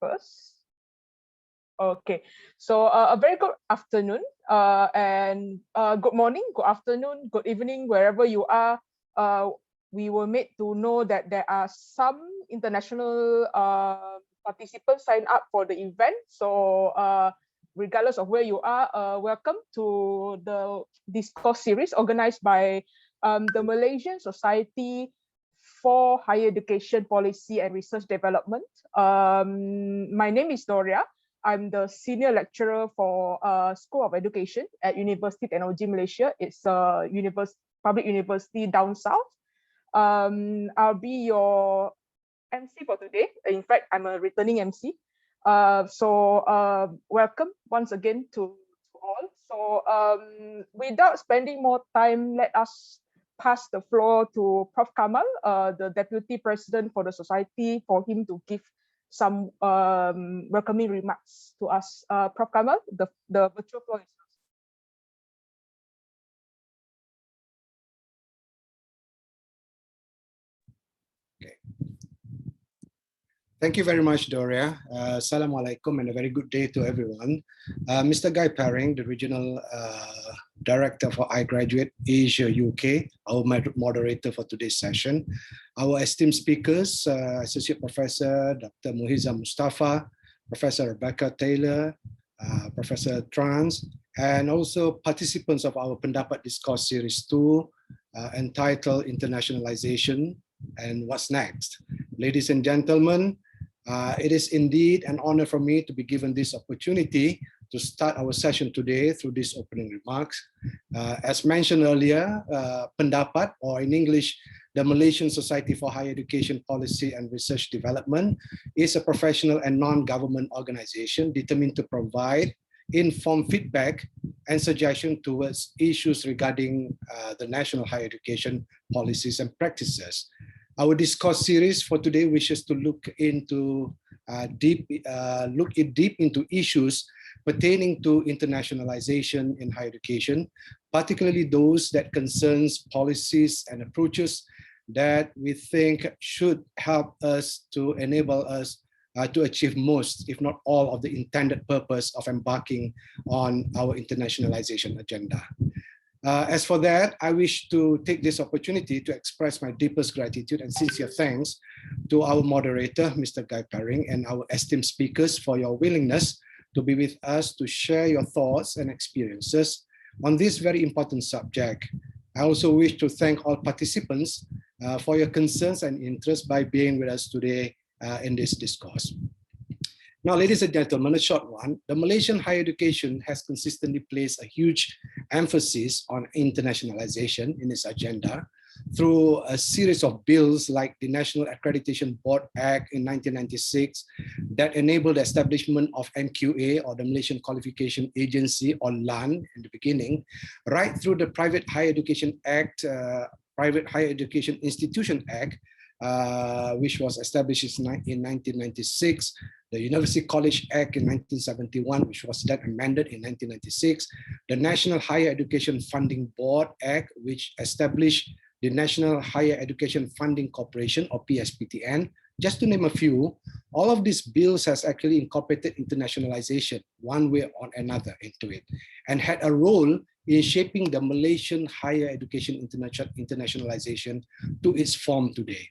first. Okay, so a very good afternoon and good morning, good afternoon, good evening, wherever you are. We were made to know that there are some international participants signed up for the event. So regardless of where you are, welcome to the Discourse series organized by the Malaysian Society for Higher Education Policy and Research Development. My name is Doria. I'm the senior lecturer for School of Education at University Technology Malaysia. It's a public university down south. I'll be your MC for today. In fact, I'm a returning MC. Welcome once again to all. So without spending more time, let us pass the floor to Prof. Kamal, the Deputy President for the Society, for him to give some welcoming remarks to us. Prof. Kamal, the virtual floor is yours. Okay. Thank you very much, Doria. Assalamualaikum and a very good day to everyone. Mr. Guy Paring, the Regional Director for iGraduate Asia UK, our moderator for today's session. Our esteemed speakers, Associate Professor Dr. Muhiza Mustafa, Professor Rebecca Taylor, Professor Trans, and also participants of our PenDaPaT Discourse Series 2, entitled Internationalization and What's Next. Ladies and gentlemen, it is indeed an honor for me to be given this opportunity to start our session today through these opening remarks. As mentioned earlier, PenDaPaT, or in English, the Malaysian Society for Higher Education Policy and Research Development, is a professional and non-government organization determined to provide informed feedback and suggestion towards issues regarding the national higher education policies and practices. Our discourse series for today wishes to look deep into issues pertaining to internationalization in higher education, particularly those that concerns policies and approaches that we think should help us to enable us to achieve most, if not all, of the intended purpose of embarking on our internationalization agenda. As for that, I wish to take this opportunity to express my deepest gratitude and sincere thanks to our moderator, Mr. Guy Paring, and our esteemed speakers for your willingness to be with us to share your thoughts and experiences on this very important subject. I also wish to thank all participants for your concerns and interest by being with us today in this discourse. Now, ladies and gentlemen, a short one. The Malaysian higher education has consistently placed a huge emphasis on internationalization in its agenda through a series of bills like the National Accreditation Board Act in 1996 that enabled the establishment of MQA, or the Malaysian Qualification Agency, or LAN in the beginning, right through the Private Higher Education Act, Private Higher Education Institution Act, which was established in 1996, the University College Act in 1971, which was then amended in 1996, the National Higher Education Funding Board Act, which established the National Higher Education Funding Corporation, or PSPTN, just to name a few. All of these bills has actually incorporated internationalization one way or another into it, and had a role in shaping the Malaysian higher education internationalization to its form today.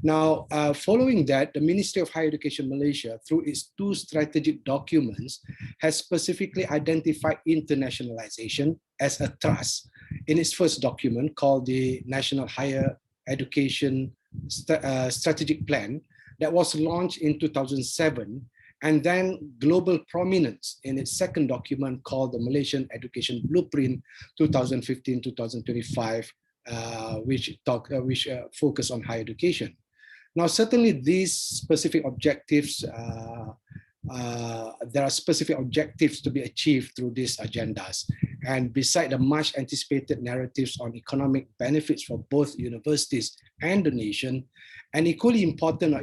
Now, following that, the Ministry of Higher Education Malaysia, through its two strategic documents, has specifically identified internationalization as a thrust in its first document, called the National Higher Education Strategic Plan, that was launched in 2007, and then global prominence in its second document, called the Malaysian Education Blueprint 2015-2025, which focus on higher education. Now, certainly these specific objectives, there are specific objectives to be achieved through these agendas. And beside the much anticipated narratives on economic benefits for both universities and the nation, and equally important,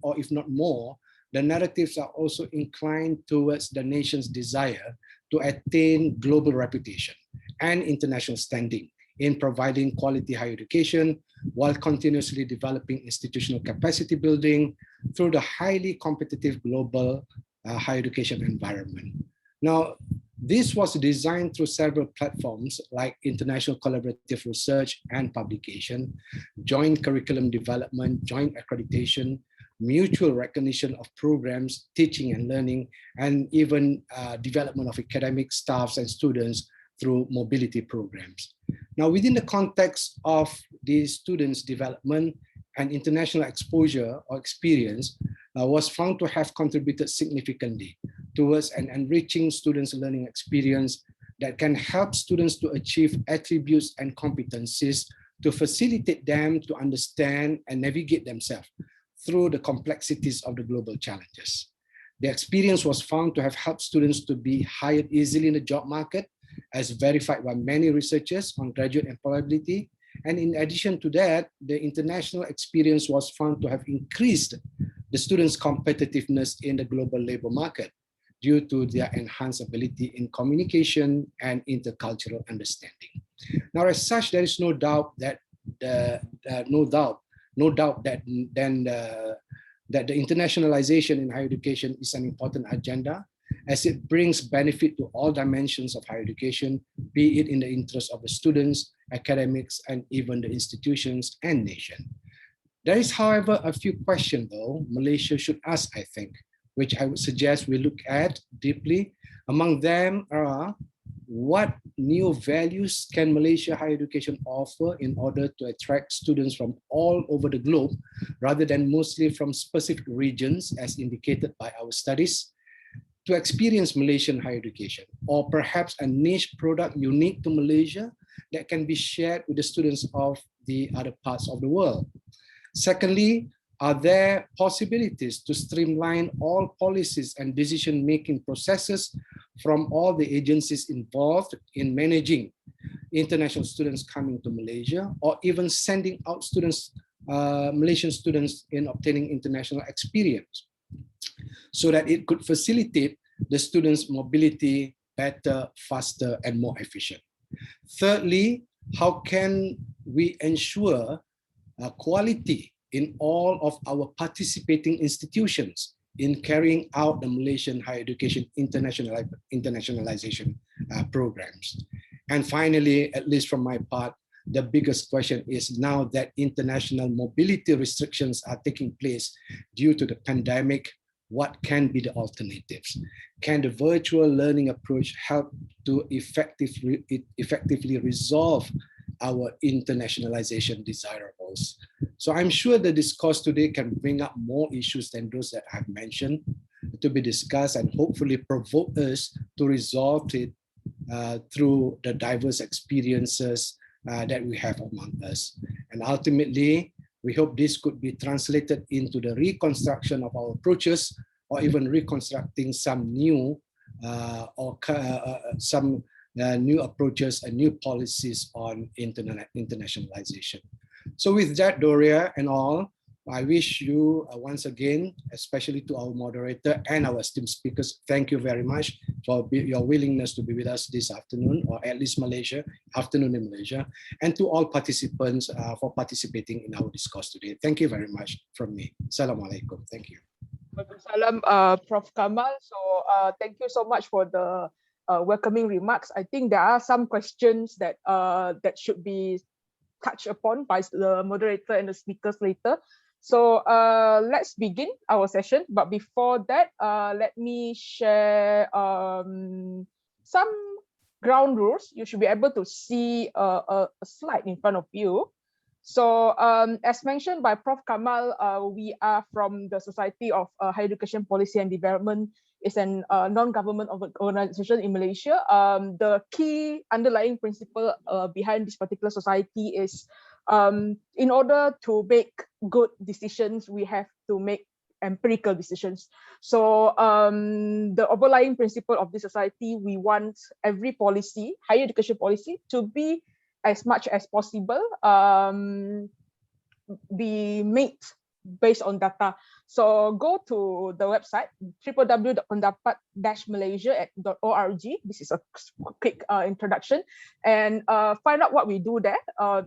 or if not more, the narratives are also inclined towards the nation's desire to attain global reputation and international standing in providing quality higher education while continuously developing institutional capacity building through the highly competitive global higher education environment. Now, this was designed through several platforms like international collaborative research and publication, joint curriculum development, joint accreditation, mutual recognition of programs, teaching and learning, and even development of academic staffs and students through mobility programs. Now, within the context of the students' development and international exposure or experience was found to have contributed significantly towards an enriching students' learning experience that can help students to achieve attributes and competencies to facilitate them to understand and navigate themselves through the complexities of the global challenges. The experience was found to have helped students to be hired easily in the job market, as verified by many researchers on graduate employability. And in addition to that, the international experience was found to have increased the students' competitiveness in the global labor market due to their enhanced ability in communication and intercultural understanding. Now, as such, there is no doubt that the internationalization in higher education is an important agenda, as it brings benefit to all dimensions of higher education, be it in the interest of the students, academics, and even the institutions and nation. There is, however, a few questions, though, Malaysia should ask, I think, which I would suggest we look at deeply. Among them are, what new values can Malaysia higher education offer in order to attract students from all over the globe, rather than mostly from specific regions, as indicated by our studies, to experience Malaysian higher education, or perhaps a niche product unique to Malaysia that can be shared with the students of the other parts of the world? Secondly, are there possibilities to streamline all policies and decision-making processes from all the agencies involved in managing international students coming to Malaysia, or even sending out students, Malaysian students, in obtaining international experience, so that it could facilitate the students' mobility better, faster, and more efficient? Thirdly, how can we ensure quality in all of our participating institutions in carrying out the Malaysian higher education internationalization programs? And finally, at least from my part, the biggest question is, now that international mobility restrictions are taking place due to the pandemic, what can be the alternatives? Can the virtual learning approach help to effectively resolve our internationalization desirables? So I'm sure the discourse today can bring up more issues than those that I've mentioned to be discussed, and hopefully provoke us to resolve it through the diverse experiences that we have among us. And ultimately, we hope this could be translated into the reconstruction of our approaches, or even reconstructing some new new approaches and new policies on internationalization. So with that, Doria and all, I wish you once again, especially to our moderator and our esteemed speakers, thank you very much for your willingness to be with us this afternoon, or at least afternoon in Malaysia, and to all participants for participating in our discourse today. Thank you very much from me. Assalamualaikum. Thank you. Salam, Prof. Kamal. So thank you so much for the welcoming remarks. I think there are some questions that that should be touched upon by the moderator and the speakers later. So let's begin our session. But before that, let me share some ground rules. You should be able to see a slide in front of you. So as mentioned by Prof. Kamal, we are from the Society of Higher Education Policy and Development. It's a non-government organization in Malaysia. The key underlying principle behind this particular society is, in order to make good decisions, we have to make empirical decisions. So the overlying principle of this society, we want every policy, higher education policy, to be as much as possible be made based on data. So go to the website www.pendapat-malaysia.org. This is a quick introduction, and find out what we do there.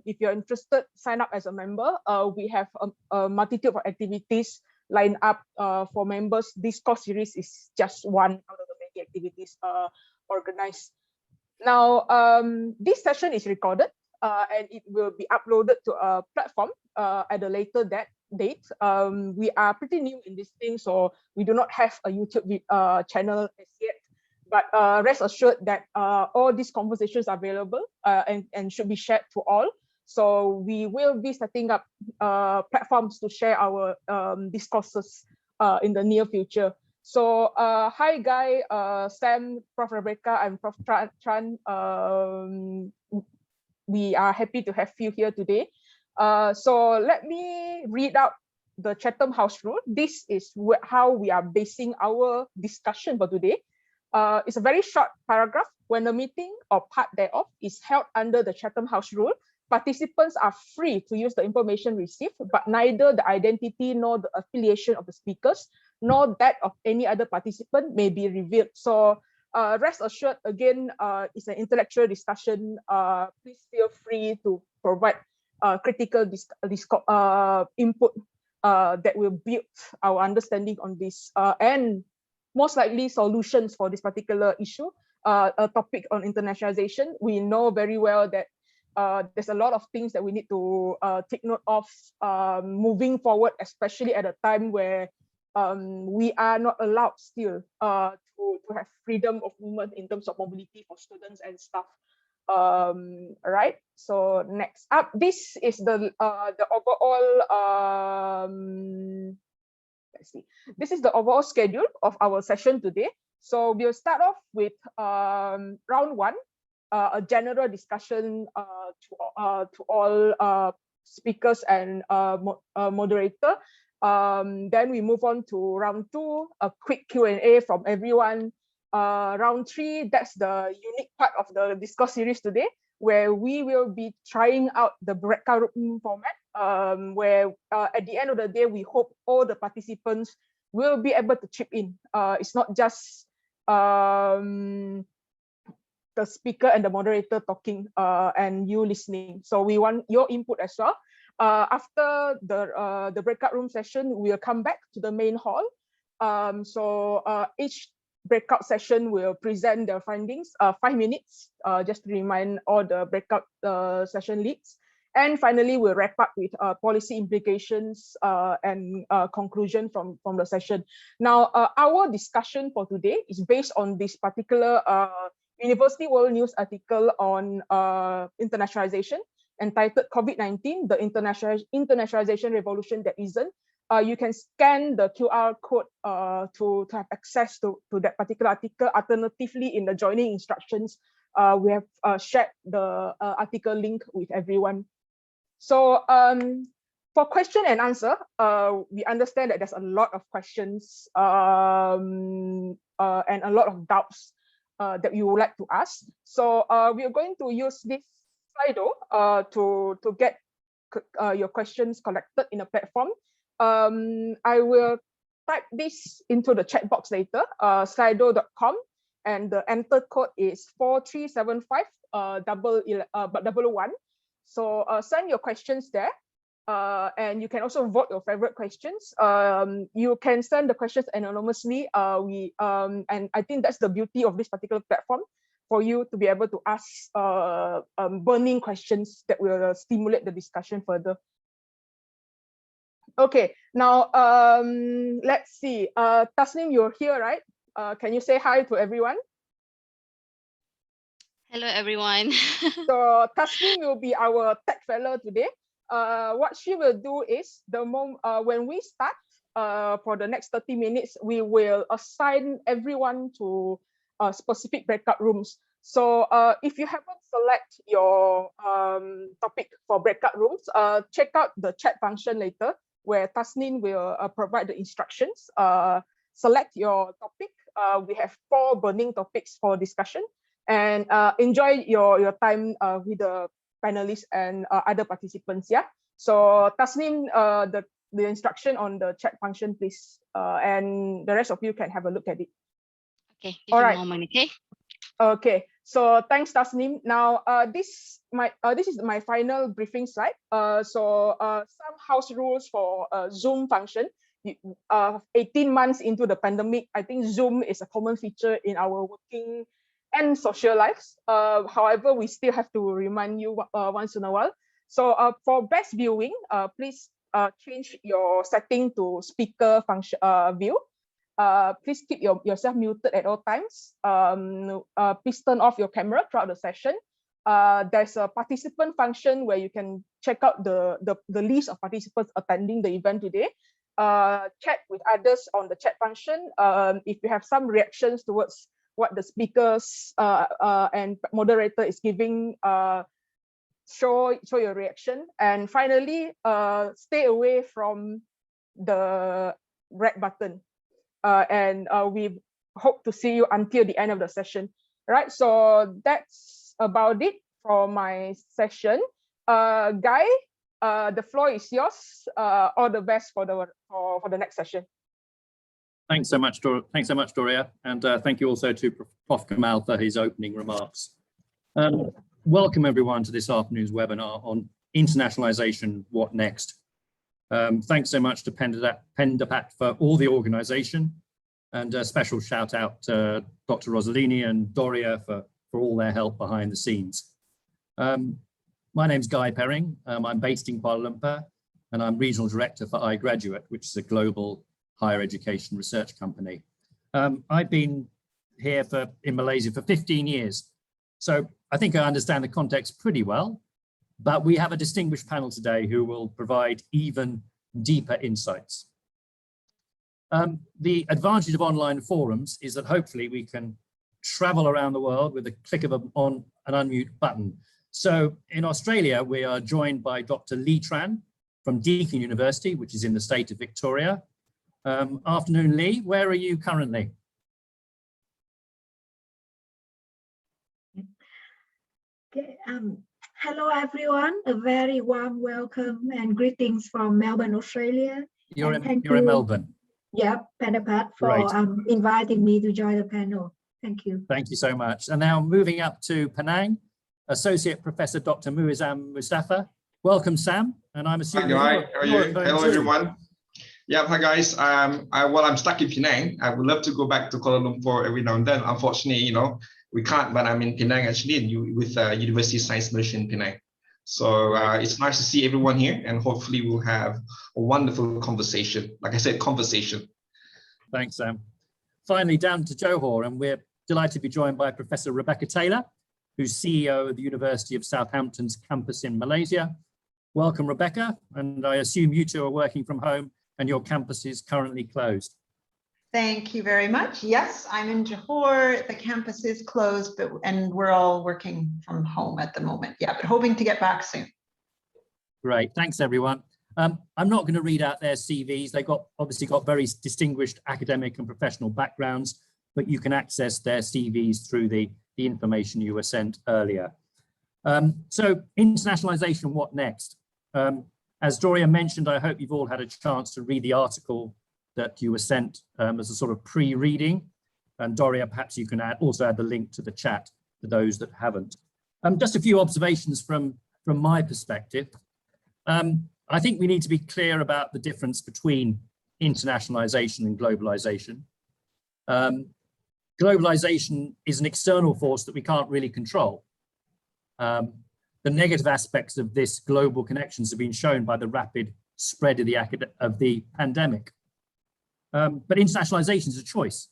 If you're interested, sign up as a member. We have a multitude of activities lined up for members. Discourse series is just one out of the many activities organized. Now, this session is recorded and it will be uploaded to a platform at a later date. We are pretty new in this thing, so we do not have a YouTube channel as yet. But rest assured that all these conversations are available and should be shared to all. So we will be setting up platforms to share our discourses in the near future. So hi Guy, Sam, Prof. Rebecca, and Prof. Tran. We are happy to have you here today. So let me read out the Chatham House rule. This is how we are basing our discussion for today. It's a very short paragraph. When a meeting or part thereof is held under the Chatham House rule, participants are free to use the information received, but neither the identity nor the affiliation of the speakers nor that of any other participant may be revealed. So rest assured, again, it's an intellectual discussion. Please feel free to provide critical input that will build our understanding on this and most likely solutions for this particular issue, a topic on internationalization. We know very well that there's a lot of things that we need to take note of moving forward, especially at a time where we are not allowed still to have freedom of movement in terms of mobility for students and staff. Right. So next up, this is the overall. Let's see. This is the overall schedule of our session today. So we'll start off with round one, a general discussion to all speakers and moderator. Then we move on to round two, a quick Q&A from everyone. Round three, that's the unique part of the discourse series today, where we will be trying out the breakout room format, where at the end of the day, we hope all the participants will be able to chip in. It's not just the speaker and the moderator talking and you listening. So we want your input as well. After the breakout room session, we'll come back to the main hall. So each breakout session will present their findings, 5 minutes, just to remind all the breakout session leads. And finally, we'll wrap up with policy implications and conclusion from the session. Now, our discussion for today is based on this particular University World News article on internationalization, entitled COVID-19, the internationalization revolution that isn't. You can scan the QR code to have access to that particular article. Alternatively, in the joining instructions, we have shared the article link with everyone. So for question and answer, we understand that there's a lot of questions and a lot of doubts that you would like to ask. So we are going to use this Slido to get your questions collected in a platform. I will type this into the chat box later, slido.com, and the enter code is 4375 111. So send your questions there, and you can also vote your favorite questions. You can send the questions anonymously. And I think that's the beauty of this particular platform, for you to be able to ask burning questions that will stimulate the discussion further. Okay, now let's see. Tasnim, you're here, right? Can you say hi to everyone? Hello, everyone. So Tasnim will be our tech fellow today. What she will do is, when we start for the next 30 minutes, we will assign everyone to specific breakout rooms. So if you haven't select your topic for breakout rooms, check out the chat function later, where Tasnim will provide the instructions. Select your topic. We have 4 burning topics for discussion, and enjoy your time with the panelists and other participants. Yeah. So Tasnim, the the instruction on the chat function, please. And the rest of you can have a look at it. Okay, give All me right. a moment, okay? Okay, so thanks, Tasnim. Now, this is my final briefing slide. Some house rules for Zoom function. 18 months into the pandemic, I think Zoom is a common feature in our working and social lives. However, we still have to remind you once in a while. So for best viewing, please change your setting to speaker function view. Please keep yourself muted at all times. Please turn off your camera throughout the session. There's a participant function where you can check out the list of participants attending the event today. Chat with others on the chat function. If you have some reactions towards what the speakers and moderator is giving, show your reaction. And finally, stay away from the red button. We hope to see you until the end of the session. Right, so that's about it for my session. Guy, the floor is yours. All the best for the next session. Thanks so much, Doria, and thank you also to Prof. Kamal for his opening remarks. Welcome everyone to this afternoon's webinar on internationalization, what next? Thanks so much to PenDaPaT for all the organization, and a special shout out to Dr. Rosalini and Doria for all their help behind the scenes. My name's Guy Perring. I'm based in Kuala Lumpur, and I'm Regional Director for iGraduate, which is a global higher education research company. I've been here in Malaysia for 15 years, so I think I understand the context pretty well, but we have a distinguished panel today who will provide even deeper insights. The advantage of online forums is that hopefully we can travel around the world with a click of an unmute button. So in Australia, we are joined by Dr. Lee Tran from Deakin University, which is in the state of Victoria. Afternoon, Lee, where are you currently? Okay, hello everyone, a very warm welcome and greetings from Melbourne, Australia. You're in Melbourne. Yeah, PenDaPaT for inviting me to join the panel. Thank you. Thank you so much. And now moving up to Penang, Associate Professor Dr. Muazzam Mustafa. Welcome, Sam. And I'm assuming hi, how are you? Hello, everyone. Yeah, hi guys. While I'm stuck in Penang, I would love to go back to Kuala Lumpur every now and then. Unfortunately, we can't, but I'm in Penang actually with University of Science Malaysia in Penang. So it's nice to see everyone here, and hopefully we'll have a wonderful conversation. Like I said, conversation. Thanks, Sam. Finally, down to Johor, and we're delighted to be joined by Professor Rebecca Taylor, who's CEO of the University of Southampton's campus in Malaysia. Welcome, Rebecca, and I assume you two are working from home and your campus is currently closed. Thank you very much. Yes, I'm in Johor. The campus is closed, and we're all working from home at the moment. Yeah, but hoping to get back soon. Great, thanks everyone. I'm not going to read out their CVs. They've obviously got very distinguished academic and professional backgrounds, but you can access their CVs through the information you were sent earlier. So internationalization, what next? As Doria mentioned, I hope you've all had a chance to read the article that you were sent as a sort of pre-reading. And Doria, perhaps you can also add the link to the chat for those that haven't. Just a few observations from my perspective. I think we need to be clear about the difference between internationalization and globalization. Globalization is an external force that we can't really control. The negative aspects of this global connections have been shown by the rapid spread of the pandemic. But internationalization is a choice,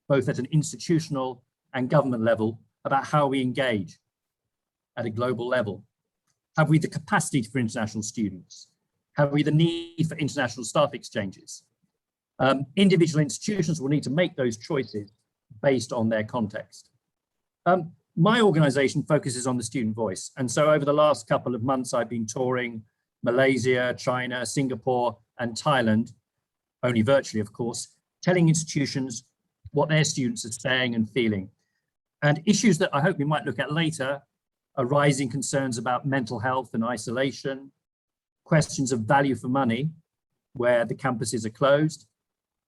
both at an institutional and government level, about how we engage at a global level. Have we the capacity for international students? Have we the need for international staff exchanges? Individual institutions will need to make those choices based on their context. My organization focuses on the student voice. And so over the last couple of months, I've been touring Malaysia, China, Singapore, and Thailand, only virtually, of course, telling institutions what their students are saying and feeling. And issues that I hope we might look at later are rising concerns about mental health and isolation, questions of value for money, where the campuses are closed?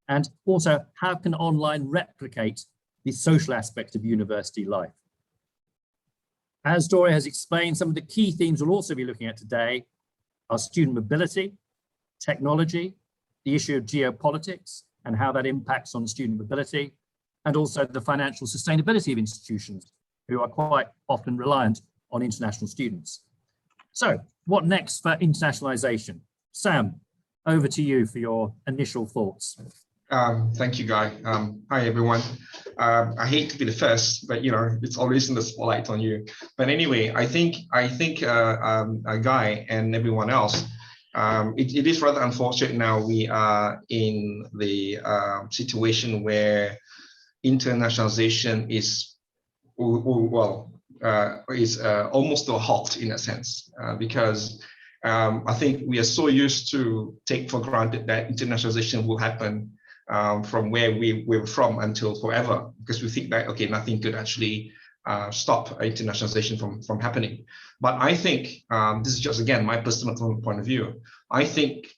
And also, how can online replicate the social aspect of university life? As Dora has explained, some of the key themes we'll also be looking at today are student mobility, technology, the issue of geopolitics and how that impacts on student mobility, and also the financial sustainability of institutions who are quite often reliant on international students. So what next for internationalization? Sam, over to you for your initial thoughts. Thank you, Guy. Hi, everyone. I hate to be the first, but it's always in the spotlight on you. But anyway, I think Guy and everyone else, it is rather unfortunate now we are in the situation where internationalization is almost to a halt in a sense, because I think we are so used to take for granted that internationalization will happen from where we're from until forever, because we think that, okay, nothing could actually stop internationalization from happening. But I think, this is just, again, my personal point of view, I think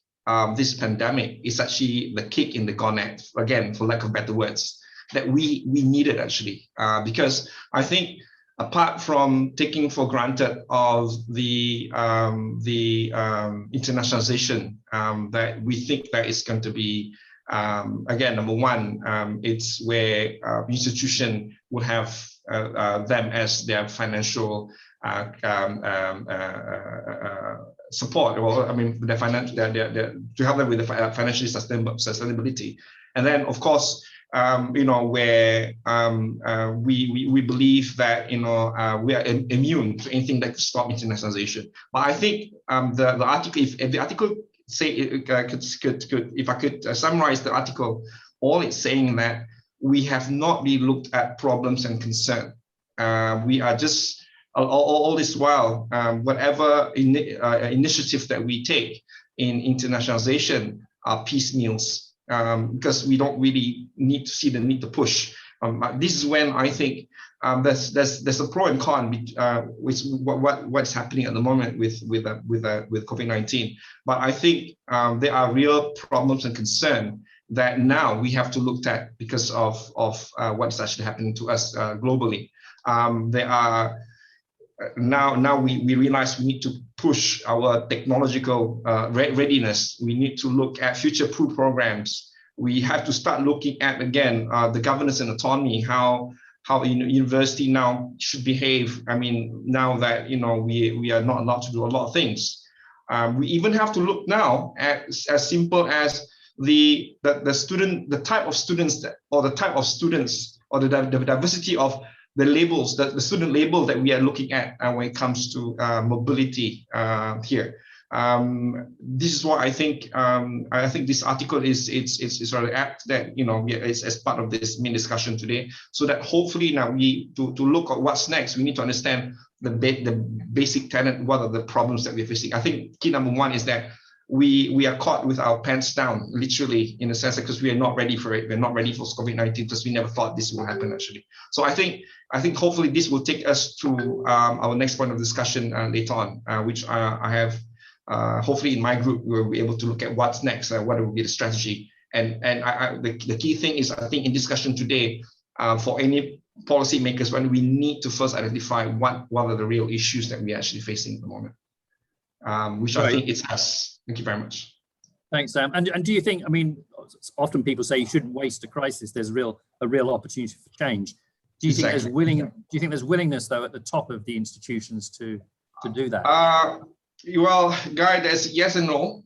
this pandemic is actually the kick in the gonad, again, for lack of better words, that we needed actually, because I think apart from taking for granted of the internationalization that we think that is going to be, again, number one, it's where institution will have them as their financial support, or I mean, their financial, to help them with the financial sustainability, and then of course, where we believe that we are immune to anything that could stop internationalization. But I think the article, if the article say if I could summarize the article, all it's saying that we have not really looked at problems and concern. We are just all this while, whatever initiatives that we take in internationalization are piecemeals, because we don't really need to see the need to push. This is when I think there's a pro and con with what's happening at the moment with COVID-19. But I think there are real problems and concern that now we have to look at because of what's actually happening to us globally. There are now we realize we need to push our technological readiness. We need to look at future-proof programs. We have to start looking at, again, the governance and autonomy, how university now should behave. I mean, now that we are not allowed to do a lot of things. We even have to look now at as simple as the type of students or the diversity of the labels, the student label that we are looking at when it comes to mobility here. This is what I think. I think this article is rather apt that it's as part of this main discussion today, so that hopefully now to look at what's next, we need to understand the basic tenet. What are the problems that we're facing? I think key number one is that we are caught with our pants down, literally, in a sense, because we are not ready for it. We're not ready for COVID-19 because we never thought this will happen actually. So I think hopefully this will take us to our next point of discussion later on, which I have. Hopefully in my group, we'll be able to look at what's next, what will be the strategy. And the key thing is, I think in discussion today, for any policymakers, when we need to first identify what are the real issues that we're actually facing at the moment, which I think it's us. Thank you very much. Thanks, Sam. And do you think, I mean, often people say you shouldn't waste a crisis. There's a real opportunity for change. Do you think there's willingness though at the top of the institutions to do that? Well, Guy, there's yes and no,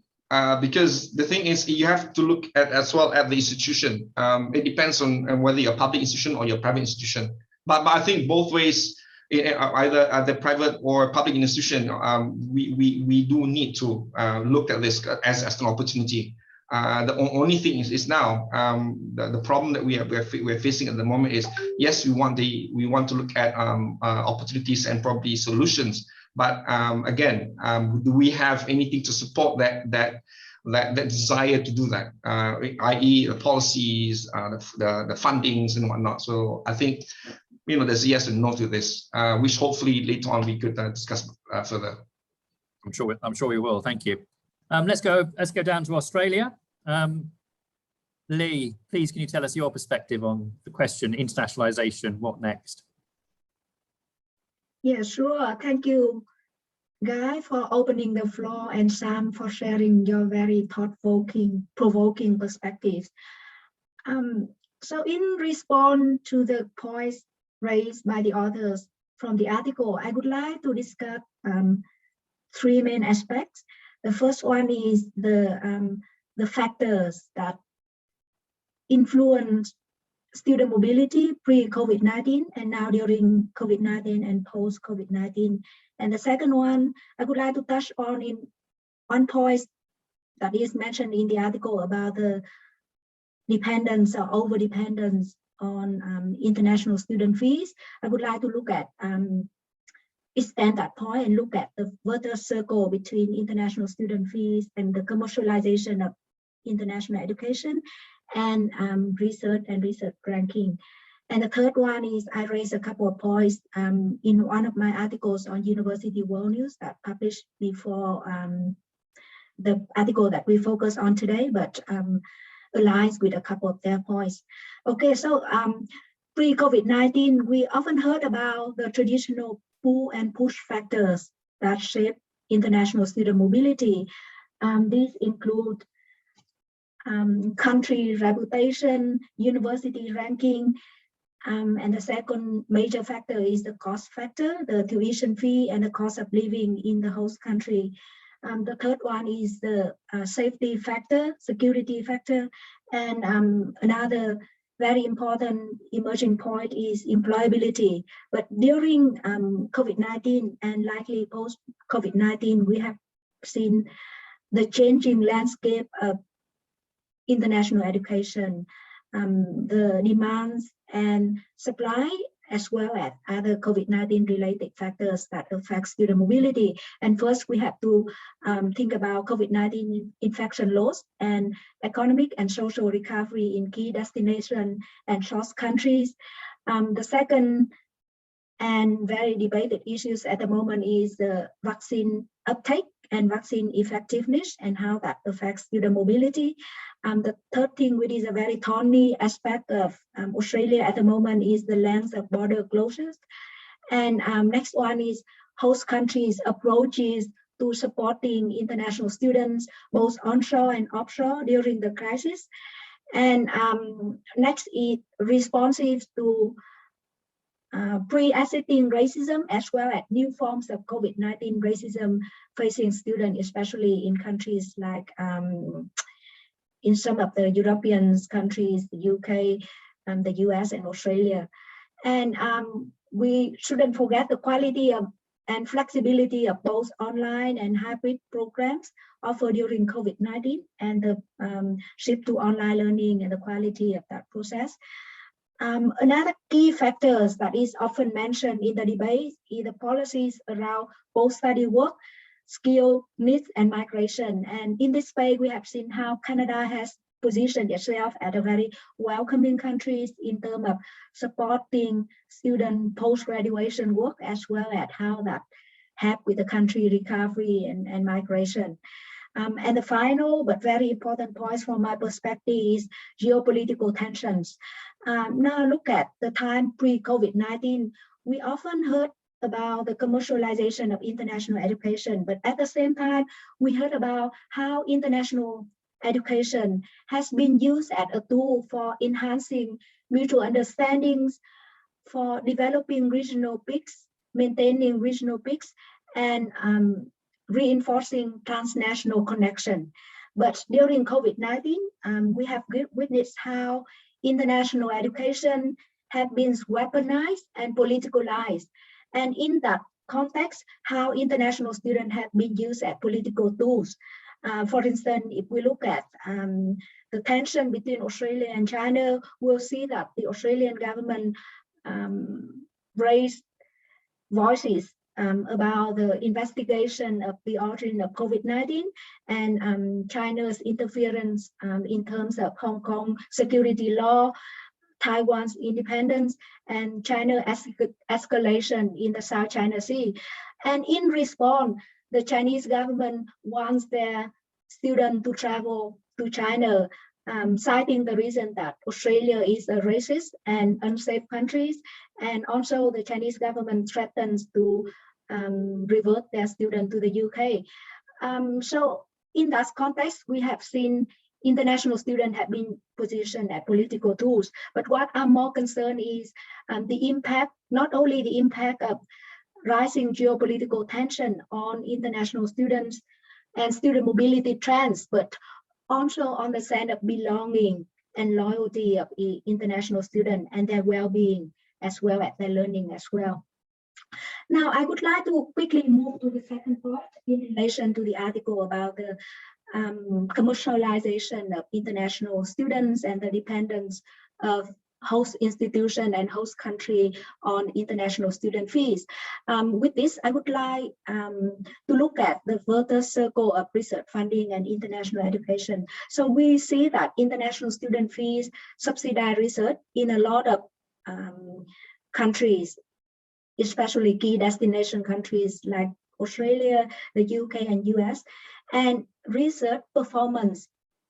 because the thing is you have to look at as well at the institution. It depends on whether you're a public institution or you're a private institution. But I think both ways, either at the private or public institution, we do need to look at this as an opportunity. The only thing is now the problem that we're facing at the moment is, yes, we want to look at opportunities and probably solutions. But again, do we have anything to support that desire to do that, i.e. the policies, the fundings and whatnot? So I think there's a yes and no to this, which hopefully later on we could discuss further. I'm sure we will. Thank you. Let's go down to Australia. Lee, please, can you tell us your perspective on the question, internationalization, what next? Yeah, sure. Thank you, Guy, for opening the floor, and Sam for sharing your very provoking perspectives. So in response to the points raised by the authors from the article, I would like to discuss three main aspects. The first one is the factors that influence student mobility pre-COVID-19 and now during COVID-19 and post-COVID-19. And the second one, I would like to touch on in one point that is mentioned in the article about the dependence or over-dependence on international student fees. I would like to look at extend that point and look at the virtuous circle between international student fees and the commercialization of international education and research ranking. And the third one is I raised a couple of points in one of my articles on University World News that published before the article that we focus on today, but aligns with a couple of their points. Okay, so pre-COVID-19, we often heard about the traditional pull and push factors that shape international student mobility. These include country reputation, university ranking, and the second major factor is the cost factor, the tuition fee and the cost of living in the host country. The third one is the safety factor, security factor, and another very important emerging point is employability. But during COVID-19 and likely post-COVID-19, we have seen the changing landscape of international education, the demands and supply, as well as other COVID-19 related factors that affect student mobility. And first, we have to think about COVID-19 infection loss and economic and social recovery in key destinations and source countries. The second and very debated issues at the moment is the vaccine uptake and vaccine effectiveness and how that affects student mobility. The third thing, which is a very thorny aspect of Australia at the moment, is the length of border closures. And next one is host countries' approaches to supporting international students, both onshore and offshore during the crisis. And next is responses to pre-existing racism, as well as new forms of COVID-19 racism facing students, especially in countries like in some of the European countries, the UK, the US and Australia. And we shouldn't forget the quality of and flexibility of both online and hybrid programs offered during COVID-19 and the shift to online learning and the quality of that process. Another key factors that is often mentioned in the debate is the policies around post-study work, skill needs and migration. And in this space, we have seen how Canada has positioned itself as a very welcoming country in terms of supporting student post-graduation work, as well as how that help with the country recovery and migration. And the final but very important point from my perspective is geopolitical tensions. Now look at the time pre-COVID-19, we often heard about the commercialization of international education, but at the same time, we heard about how international education has been used as a tool for enhancing mutual understandings, for developing regional peaks, maintaining regional peaks, and reinforcing transnational connection. But during COVID-19, we have witnessed how international education have been weaponized and politicalized. And in that context, how international students have been used as political tools. For instance, if we look at the tension between Australia and China, we'll see that the Australian government raised voices about the investigation of the origin of COVID-19 and China's interference in terms of Hong Kong security law, Taiwan's independence, and China's escalation in the South China Sea. And in response, the Chinese government wants their students to travel to China, citing the reason that Australia is a racist and unsafe country, and also the Chinese government threatens to revert their students to the UK. So in that context, we have seen international students have been positioned as political tools. But what I'm more concerned is the impact, not only the impact of rising geopolitical tension on international students and student mobility trends, but also on the sense of belonging and loyalty of international students and their well-being, as well as their learning as well. Now, I would like to quickly move to the second part in relation to the article about the commercialization of international students and the dependence of host institution and host country on international student fees. With this, I would like to look at the further circle of research funding and international education. So we see that international student fees subsidize research in a lot of countries, especially key destination countries like Australia, the UK and US, and research performance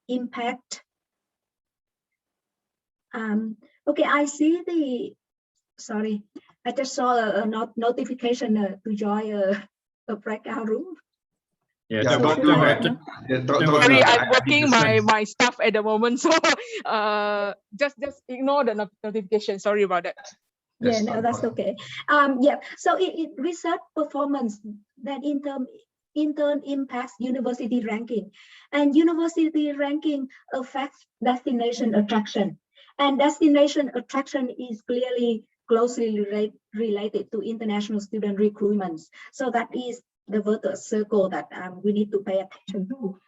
impact. Okay, I see sorry, I just saw a notification to join a breakout room. Yeah, Yeah, don't worry. Sorry, I'm working my stuff at the moment, so just ignore the notification. Sorry about that. Yeah, no, that's okay. Yeah, so it research performance that in turn impacts university ranking, and university ranking affects destination attraction, and destination attraction is closely related to international student recruitments. So that is the virtuous circle that we need to pay attention to.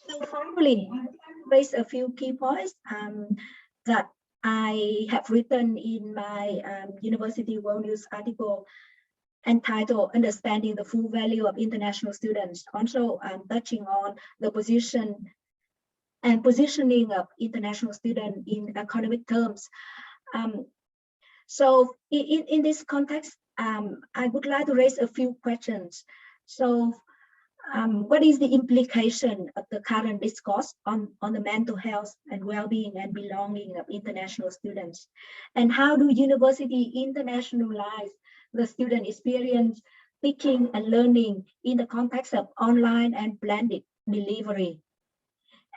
So finally, I raise a few key points that I have written in my University World News article entitled Understanding the Full Value of International Students, also touching on the position and positioning of international students in economic terms. So in this context, I would like to raise a few questions. So what is the implication of the current discourse on the mental health and well-being and belonging of international students? And how do universities internationalize the student experience, teaching and learning in the context of online and blended delivery?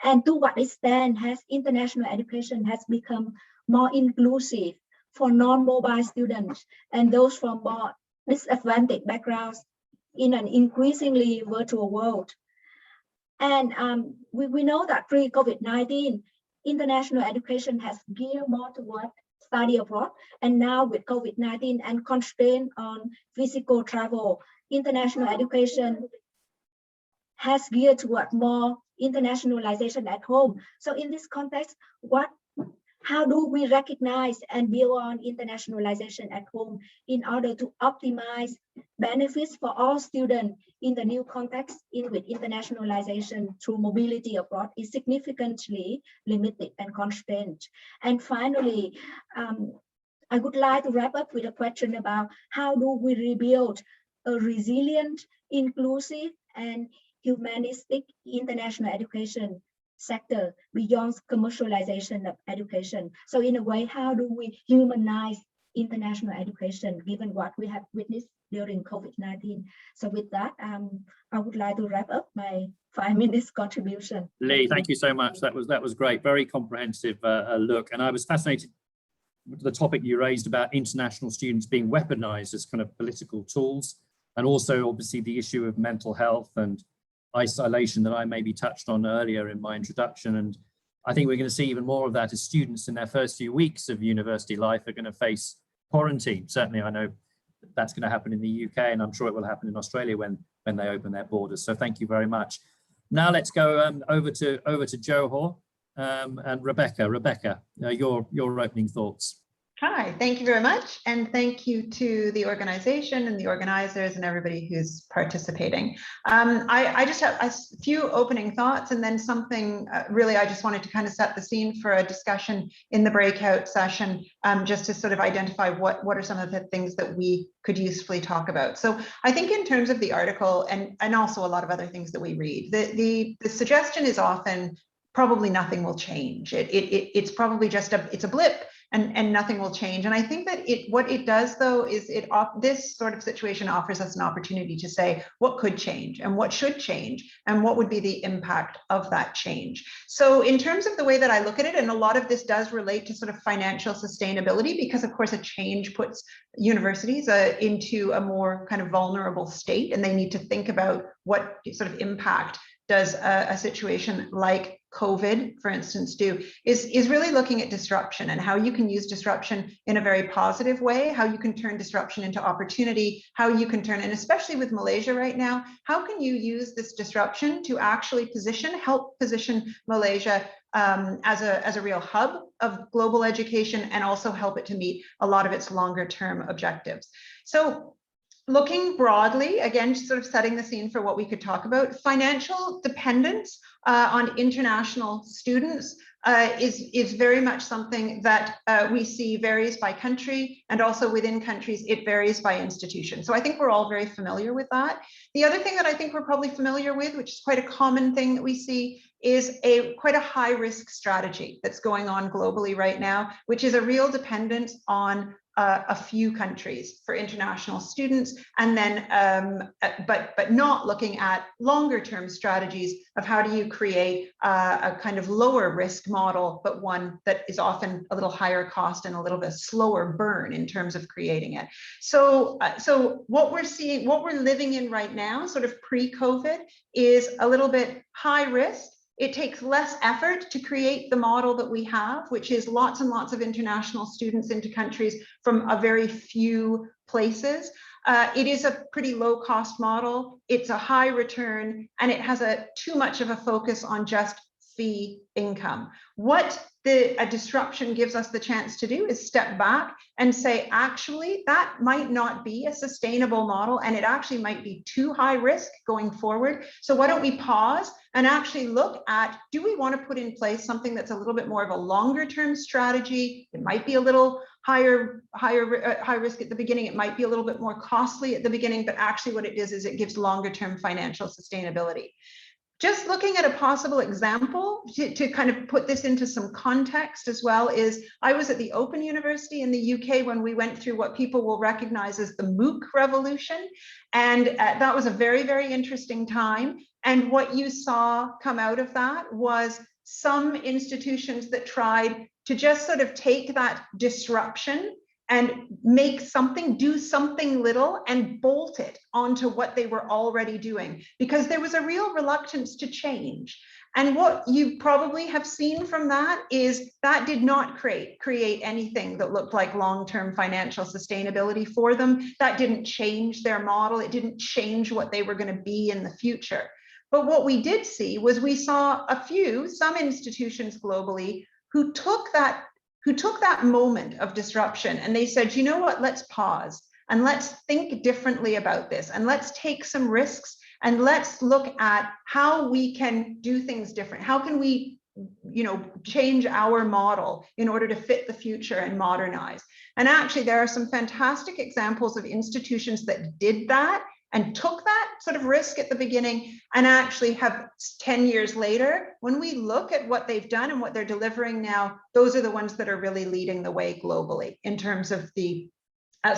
And to what extent has international education has become more inclusive for non-mobile students and those from more disadvantaged backgrounds in an increasingly virtual world? And we know that pre-COVID-19, international education has geared more toward study abroad, and now with COVID-19 and constraint on physical travel, international education has geared toward more internationalization at home. So in this context, how do we recognize and build on internationalization at home in order to optimize benefits for all students in the new context in which internationalization through mobility abroad is significantly limited and constrained? And finally, I would like to wrap up with a question about how do we rebuild a resilient, inclusive, and humanistic international education sector beyond commercialization of education? So in a way, how do we humanize international education given what we have witnessed during COVID-19? So with that, I would like to wrap up my 5 minutes contribution. Lee, thank you so much. That was great. Very comprehensive look. And I was fascinated with the topic you raised about international students being weaponized as kind of political tools, and also obviously the issue of mental health and isolation that I maybe touched on earlier in my introduction. And I think we're going to see even more of that as students in their first few weeks of university life are going to face quarantine. Certainly, I know that's going to happen in the UK, and I'm sure it will happen in Australia when they open their borders. So thank you very much. Now let's go over to Johor and Rebecca. Rebecca, your opening thoughts. Hi, thank you very much. And thank you to the organization and the organizers and everybody who's participating. I just have a few opening thoughts and then something really I just wanted to kind of set the scene for a discussion in the breakout session, just to sort of identify what are some of the things that we could usefully talk about. So I think in terms of the article and also a lot of other things that we read, the suggestion is often probably nothing will change. It's probably just it's a blip. And nothing will change. And I think that what it does though is this sort of situation offers us an opportunity to say what could change and what should change and what would be the impact of that change. So in terms of the way that I look at it, and a lot of this does relate to sort of financial sustainability, because of course a change puts universities into a more kind of vulnerable state, and they need to think about what sort of impact does a situation like COVID, for instance, do, is really looking at disruption and how you can use disruption in a very positive way, how you can turn disruption into opportunity, how you can turn, and especially with Malaysia right now, how can you use this disruption to actually help position Malaysia as a real hub of global education, and also help it to meet a lot of its longer term objectives. So looking broadly, again, sort of setting the scene for what we could talk about, financial dependence on international students is very much something that we see varies by country, and also within countries, it varies by institution. So I think we're all very familiar with that. The other thing that I think we're probably familiar with, which is quite a common thing that we see, is quite a high risk strategy that's going on globally right now, which is a real dependence on a few countries for international students, and then but not looking at longer term strategies of how do you create a kind of lower risk model, but one that is often a little higher cost and a little bit slower burn in terms of creating it. So what we're seeing, what we're living in right now, sort of pre-COVID, is a little bit high risk. It takes less effort to create the model that we have, which is lots and lots of international students into countries from a very few places. It is a pretty low cost model. It's a high return, and it has too much of a focus on just fee income. What a disruption gives us the chance to do is step back and say, actually, that might not be a sustainable model, and it actually might be too high risk going forward. So why don't we pause and actually look at, do we want to put in place something that's a little bit more of a longer term strategy? It might be a little high risk at the beginning. It might be a little bit more costly at the beginning, but actually what it is it gives longer term financial sustainability. Just looking at a possible example to kind of put this into some context as well is, I was at the Open University in the UK when we went through what people will recognize as the Mooc Revolution. And that was a very, very interesting time. And what you saw come out of that was some institutions that tried to just sort of take that disruption and do something little and bolt it onto what they were already doing, because there was a real reluctance to change. And what you probably have seen from that is that did not create anything that looked like long-term financial sustainability for them. That didn't change their model. It didn't change what they were going to be in the future. But what we did see was we saw some institutions globally who took that moment of disruption and they said, you know what, let's pause and let's think differently about this, and let's take some risks, and let's look at how we can do things different. How can we, change our model in order to fit the future and modernize? And actually, there are some fantastic examples of institutions that did that and took that sort of risk at the beginning, and actually have 10 years later, when we look at what they've done and what they're delivering now, those are the ones that are really leading the way globally in terms of the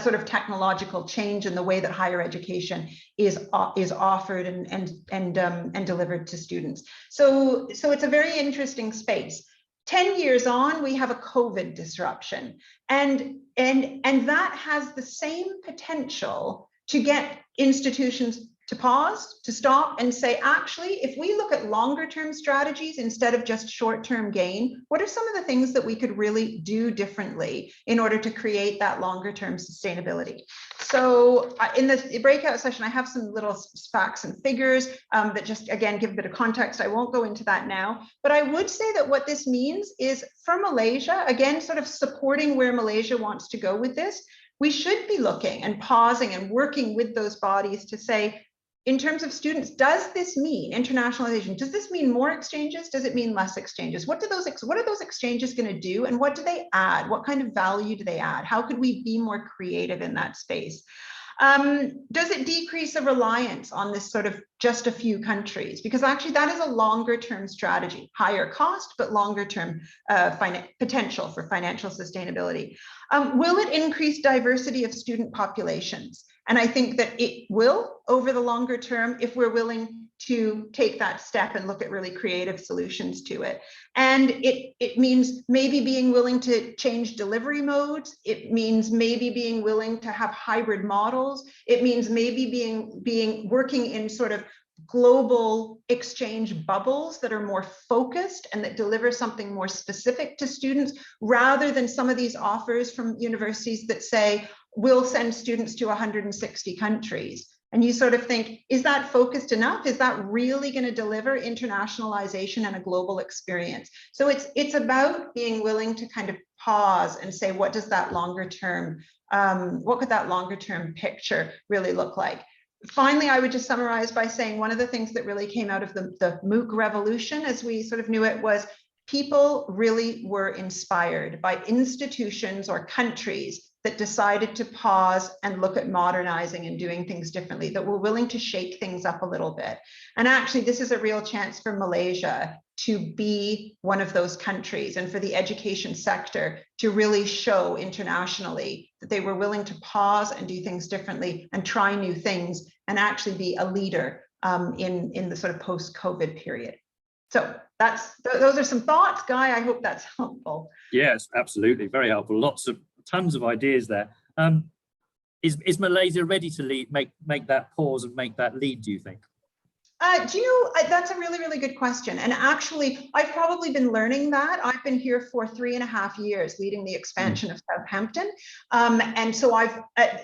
sort of technological change and the way that higher education is offered and delivered to students. So it's a very interesting space. 10 years on, we have a COVID disruption, and that has the same potential to get institutions to pause, to stop and say, actually, if we look at longer term strategies instead of just short term gain, what are some of the things that we could really do differently in order to create that longer term sustainability? So in the breakout session, I have some little facts and figures that just, again, give a bit of context. I won't go into that now, but I would say that what this means is for Malaysia, again, sort of supporting where Malaysia wants to go with this, we should be looking and pausing and working with those bodies to say, in terms of students, does this mean internationalization? Does this mean more exchanges? Does it mean less exchanges? What are those exchanges going to do? And what do they add? What kind of value do they add? How could we be more creative in that space? Does it decrease the reliance on this sort of just a few countries? Because actually that is a longer term strategy, higher cost, but longer term potential for financial sustainability. Will it increase diversity of student populations? And I think that it will over the longer term if we're willing to take that step and look at really creative solutions to it. And it means maybe being willing to change delivery modes. It means maybe being willing to have hybrid models. It means maybe working in sort of global exchange bubbles that are more focused and that deliver something more specific to students, rather than some of these offers from universities that say, we'll send students to 160 countries. And you sort of think, is that focused enough? Is that really going to deliver internationalization and a global experience? So it's about being willing to kind of pause and say, what does that longer term, what could that longer term picture really look like? Finally, I would just summarize by saying one of the things that really came out of the Mooc Revolution, as we sort of knew it, was people really were inspired by institutions or countries that decided to pause and look at modernizing and doing things differently, that were willing to shake things up a little bit. And actually, this is a real chance for Malaysia to be one of those countries, and for the education sector to really show internationally that they were willing to pause and do things differently and try new things and actually be a leader in the sort of post-COVID period. So those are some thoughts, Guy. I hope that's helpful. Yes, absolutely, very helpful. Tons of ideas there. Is Malaysia ready to make that pause and make that lead, do you think? Do you know, that's a really, really good question. And actually, I've probably been learning that. I've been here for 3.5 years leading the expansion of Southampton. And so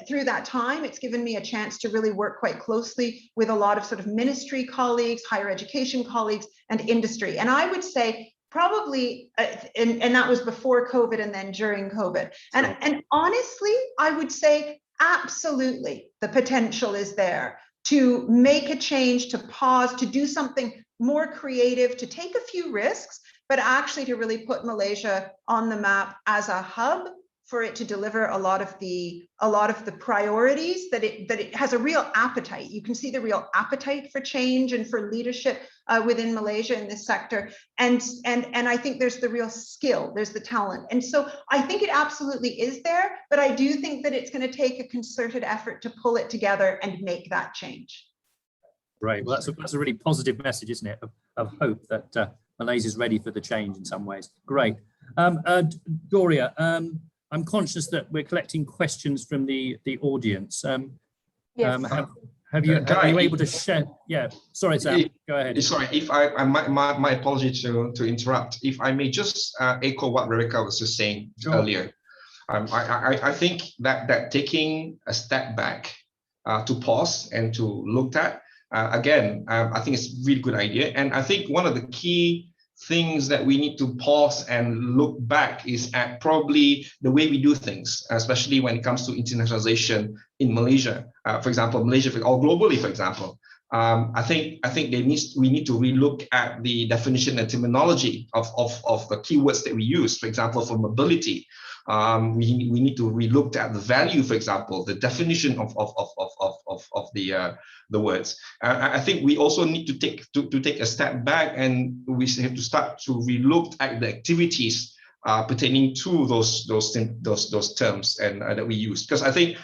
through that time, it's given me a chance to really work quite closely with a lot of sort of ministry colleagues, higher education colleagues, and industry. And I would say probably, and that was before COVID and then during COVID. And honestly, I would say absolutely the potential is there to make a change, to pause, to do something more creative, to take a few risks, but actually to really put Malaysia on the map as a hub for it to deliver a lot of the priorities that it has a real appetite. You can see the real appetite for change and for leadership within Malaysia in this sector. And I think there's the real skill, there's the talent. And so I think it absolutely is there, but I do think that it's going to take a concerted effort to pull it together and make that change. Right, well, that's a really positive message, isn't it, of hope that Malaysia is ready for the change in some ways. Great. Doria, I'm conscious that we're collecting questions from the audience. Yes. Are you able to share? Yeah, sorry, Sam, go ahead. Sorry, if my apology to interrupt. If I may just echo what Rebecca was just saying earlier. I think that taking a step back to pause and to look at, again, I think it's a really good idea. And I think one of the key things that we need to pause and look back is at probably the way we do things, especially when it comes to internationalization in Malaysia, for example, Malaysia or globally, for example. I think we need to relook at the definition and terminology of the keywords that we use. For example, for mobility, we need to relook at the value, for example, the definition of the words. I think we also need to take a step back, and we have to start to relook at the activities pertaining to those terms and that we use. Because I think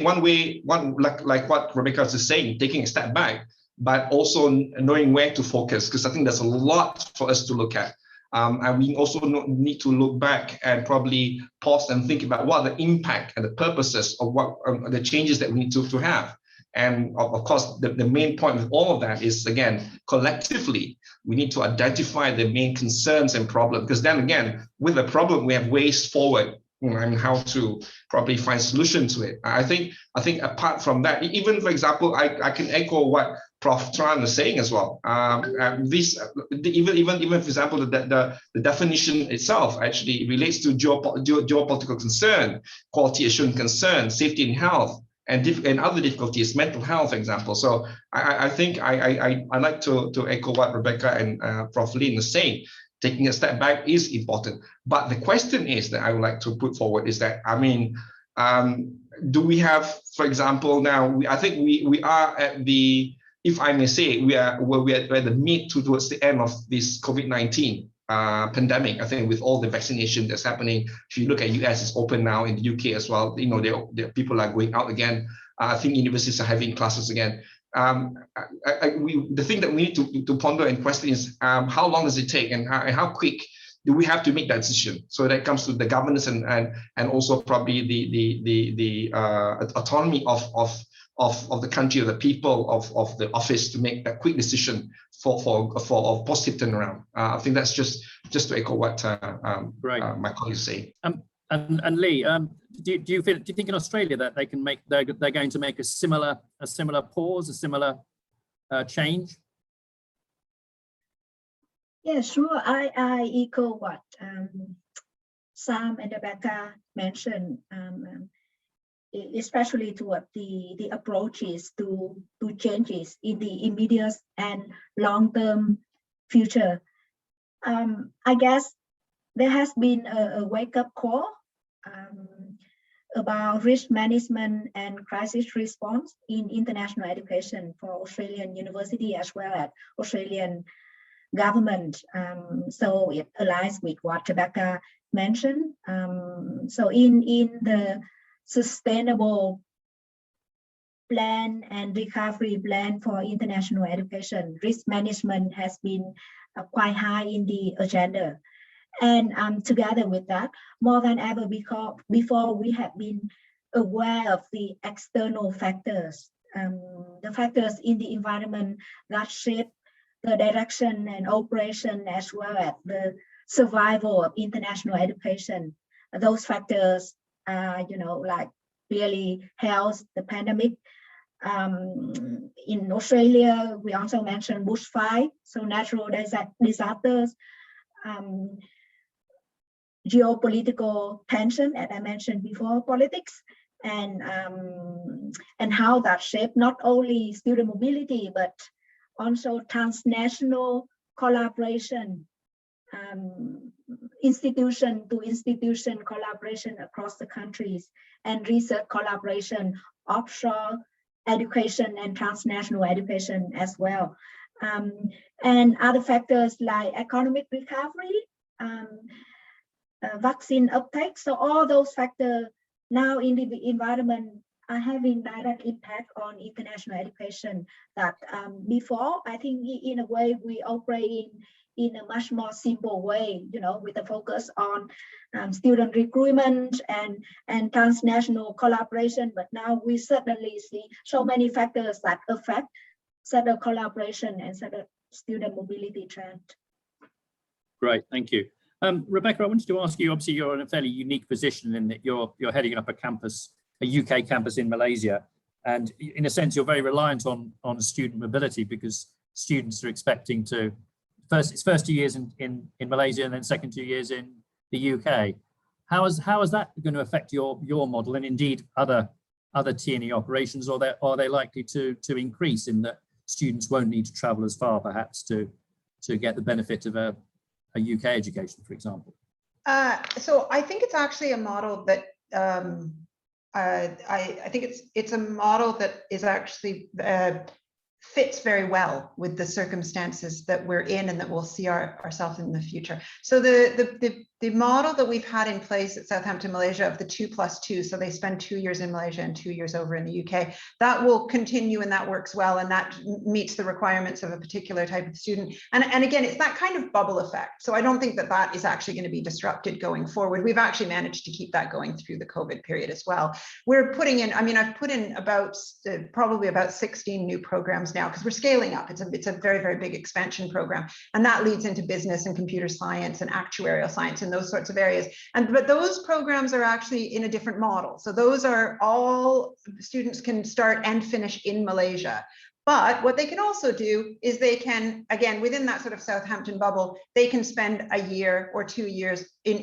one like what Rebecca was just saying, taking a step back, but also knowing where to focus, because I think there's a lot for us to look at. And we also need to look back and probably pause and think about what the impact and the purposes of what the changes that we need to have. And of course, the main point with all of that is, again, collectively, we need to identify the main concerns and problems, because then again, with the problem, we have ways forward, and how to probably find solutions to it. I think apart from that, even for example, I can echo what Prof. Tran was saying as well. Even for example, the definition itself actually relates to geopolitical concern, quality assurance concern, safety and health, and other difficulties, mental health, for example. So I think I like to echo what Rebecca and Prof. Lin is saying. Taking a step back is important. But the question is that I would like to put forward is that, do we have, for example, now, I think we are at the, if I may say, we're at the mid towards the end of this COVID-19 pandemic. I think with all the vaccination that's happening, if you look at US, it's open now, in the UK as well. People are going out again. I think universities are having classes again. The thing that we need to ponder and question is how long does it take, and how quick do we have to make that decision? So that comes to the governance and also probably the autonomy of the country, or the people of the office, to make that quick decision for a positive turnaround. I think that's just to echo what my colleagues say. And Lee, do you think in Australia that they can they're going to make a similar pause, a similar change? Yeah, sure. I echo what Sam and Rebecca mentioned, especially toward the approaches to changes in the immediate and long-term future. I guess there has been a wake-up call about risk management and crisis response in international education for Australian university as well as Australian government. So it aligns with what Rebecca mentioned. So in the sustainable plan and recovery plan for international education, risk management has been quite high in the agenda. And together with that, more than ever before, we have been aware of the external factors, the factors in the environment that shape the direction and operation, as well as the survival of international education. Those factors are, like clearly health, the pandemic. In Australia, we also mentioned bushfire, so natural disasters, geopolitical tension, as I mentioned before, politics, and how that shaped not only student mobility, but also transnational collaboration, institution to institution collaboration across the countries, and research collaboration, offshore education and transnational education as well. And other factors like economic recovery, vaccine uptake. So all those factors now in the environment are having direct impact on international education that before, I think in a way we operate in a much more simple way, with a focus on student recruitment and transnational collaboration. But now we certainly see so many factors that affect certain collaboration and certain student mobility trend. Great, thank you. Rebecca, I wanted to ask you, obviously you're in a fairly unique position in that you're heading up a UK campus in Malaysia. And in a sense, you're very reliant on student mobility, because students are expecting to, first 2 years in Malaysia and then second 2 years in the UK. How is that going to affect your model, and indeed other T&E operations, or are they likely to increase in that students won't need to travel as far perhaps to get the benefit of a UK education, for example? So I think it's actually a model that I think it's a model that is actually fits very well with the circumstances that we're in and that we'll see ourselves in the future. So the the model that we've had in place at Southampton, Malaysia of the 2+2, so they spend 2 years in Malaysia and 2 years over in the UK, that will continue and that works well, and that meets the requirements of a particular type of student. And again, it's that kind of bubble effect. So I don't think that that is actually going to be disrupted going forward. We've actually managed to keep that going through the COVID period as well. We're putting in, I mean, I've put in about probably about 16 new programs now, because we're scaling up. It's a very, very big expansion program, and that leads into business and computer science and actuarial science and those sorts of areas. But those programs are actually in a different model. So those are all students can start and finish in Malaysia. But what they can also do is they can, again, within that sort of Southampton bubble, they can spend a year or 2 years in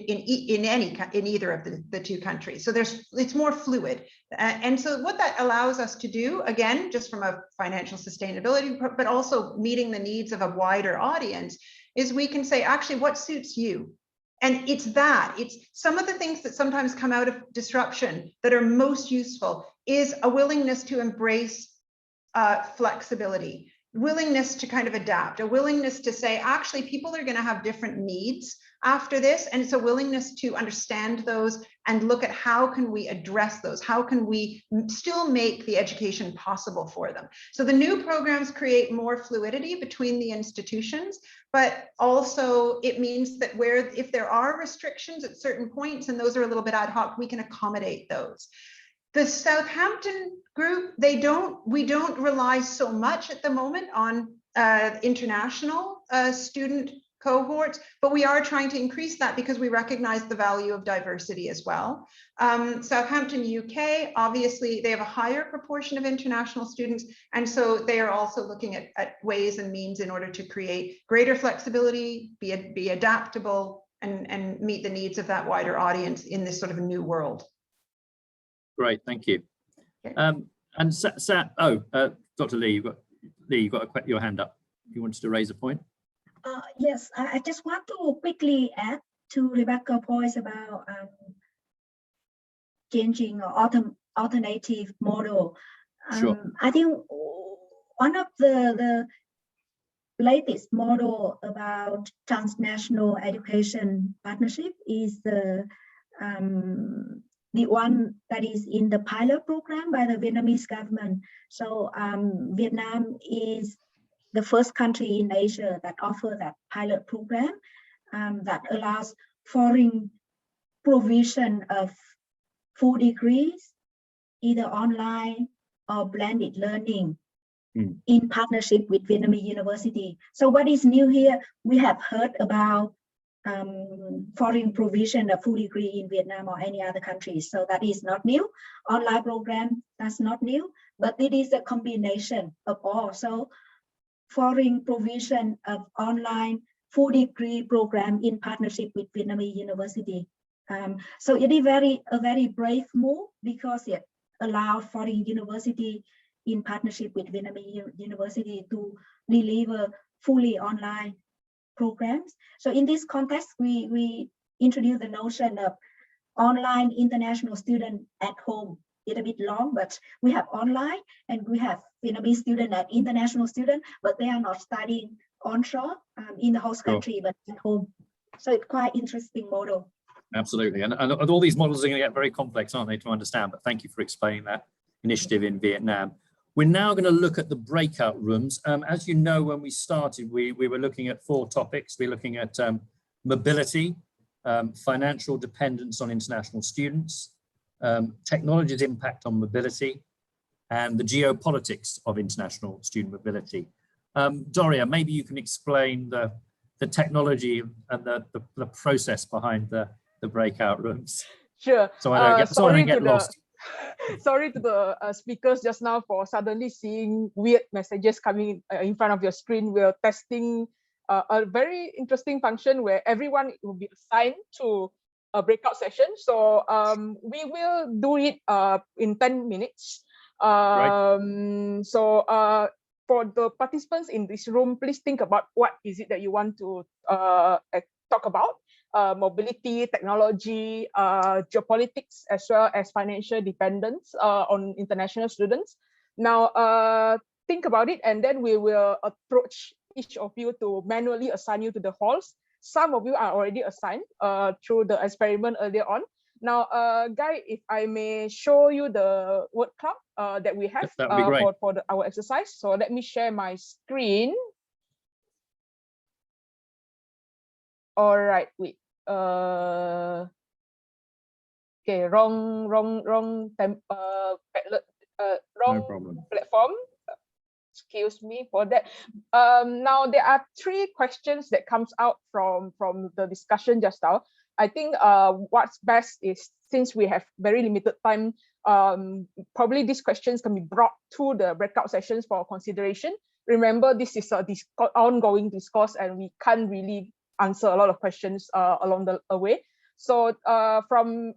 either of the two countries. So it's more fluid. And so what that allows us to do, again, just from a financial sustainability, but also meeting the needs of a wider audience, is we can say, actually, what suits you? And it's some of the things that sometimes come out of disruption that are most useful is a willingness to embrace flexibility, willingness to kind of adapt, a willingness to say, actually, people are going to have different needs after this. And it's a willingness to understand those and look at how can we address those? How can we still make the education possible for them? So the new programs create more fluidity between the institutions, but also it means that if there are restrictions at certain points, and those are a little bit ad hoc, we can accommodate those. The Southampton group, we don't rely so much at the moment on international student cohorts, but we are trying to increase that because we recognize the value of diversity as well. Southampton UK, obviously, they have a higher proportion of international students, and so they are also looking at ways and means in order to create greater flexibility, be adaptable, and meet the needs of that wider audience in this sort of new world. Great, thank you. Okay. And Dr. Lee, you've got your hand up. You wanted to raise a point? Yes, I just want to quickly add to Rebecca's points about changing or alternative model. Sure. I think one of the latest model about transnational education partnership is the one that is in the pilot program by the Vietnamese government. So Vietnam is the first country in Asia that offers that pilot program that allows foreign provision of full degrees, either online or blended learning in partnership with Vietnamese university. So what is new here? We have heard about foreign provision of full degree in Vietnam or any other countries. So that is not new. Online program, that's not new, but it is a combination of all. So foreign provision of online full degree program in partnership with Vietnamese university. So it is a very brave move because it allows foreign university in partnership with Vietnamese university to deliver fully online programs. So in this context, we introduce the notion of online international student at home. It's a bit long, but we have online and we have Vietnamese student and international student, but they are not studying onshore in the host country, but at home. So it's quite interesting model. Absolutely, and all these models are going to get very complex, aren't they, to understand? But thank you for explaining that initiative in Vietnam. We're now going to look at the breakout rooms. As you know, when we started, we were looking at 4 topics. We're looking at mobility, financial dependence on international students, technology's impact on mobility, and the geopolitics of international student mobility. Doria, maybe you can explain the technology and the process behind the breakout rooms. Sure. So I don't get lost. Sorry to the speakers just now for suddenly seeing weird messages coming in front of your screen. We're testing a very interesting function where everyone will be assigned to a breakout session. So we will do it in 10 minutes. Right. So for the participants in this room, please think about what is it that you want to talk about. Mobility, technology, geopolitics, as well as financial dependence on international students. Now, think about it, and then we will approach each of you to manually assign you to the halls. some of you are already assigned through the experiment earlier on. Now, Guy, if I may show you the word cloud that we have That would be great. for our exercise. So let me share my screen. All right, wait. Okay, wrong No problem. platform. Excuse me for that. Now there are 3 questions that comes out from the discussion just now. I think what's best is, since we have very limited time, probably these questions can be brought to the breakout sessions for consideration. Remember, this is a ongoing discourse, and we can't really answer a lot of questions along the way. So from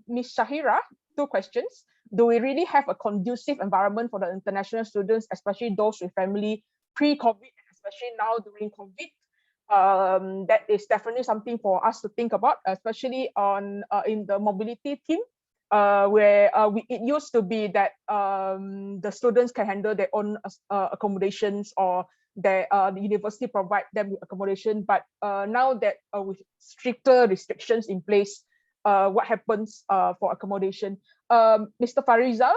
Ms. Shahira, 2 questions. Do we really have a conducive environment for the international students, especially those with family pre-COVID, especially now during COVID? That is definitely something for us to think about, especially on in the mobility team, where it used to be that the students can handle their own accommodations, or the university provide them with accommodation. But now that with stricter restrictions in place, what happens for accommodation? Mr. Farizal,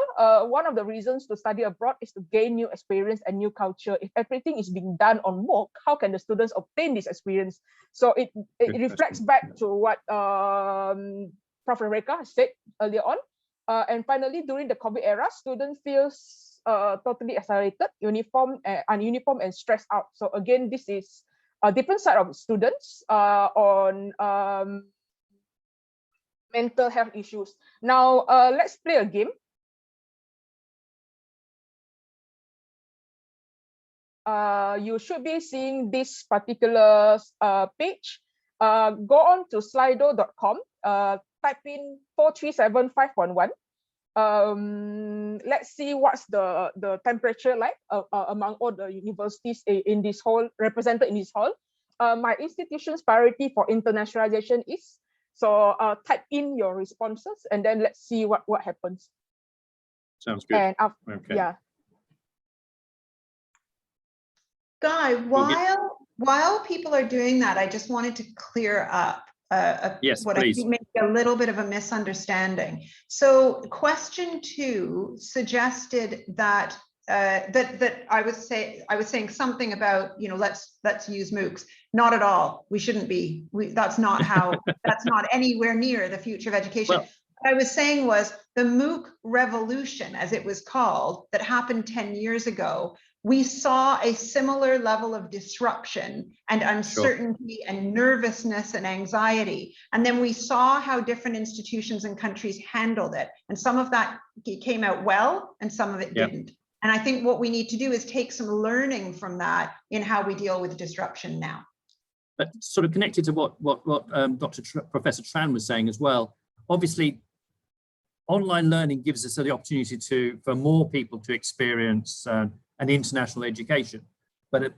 one of the reasons to study abroad is to gain new experience and new culture. If everything is being done on Mooc, how can the students obtain this experience? So it reflects back to what Prof. Reka said earlier on. And finally, during the COVID era, students feels totally isolated, ununiform and stressed out. So again, this is a different side of students on mental health issues. Now, let's play a game. You should be seeing this particular page. Go on to slido.com, type in 437511. Let's see what's the temperature like among all the universities in this hall, represented in this hall. My institution's priority for internationalization is, so type in your responses, and then let's see what happens. Sounds good. And okay. Yeah. Guy, while people are doing that, I just wanted to clear up yes, what please. I think may be a little bit of a misunderstanding. So question 2 suggested that that I was saying something about, you know, let's use MOOCs. Not at all. We shouldn't be. That's not how. That's not anywhere near the future of education. Well, what I was saying was the Mooc Revolution, as it was called, that happened 10 years ago. We saw a similar level of disruption and uncertainty and nervousness and anxiety. And then we saw how different institutions and countries handled it. And some of that came out well, and some of it didn't. And I think what we need to do is take some learning from that in how we deal with disruption now. But sort of connected to what Professor Tran was saying as well, obviously, online learning gives us the opportunity for more people to experience an international education, but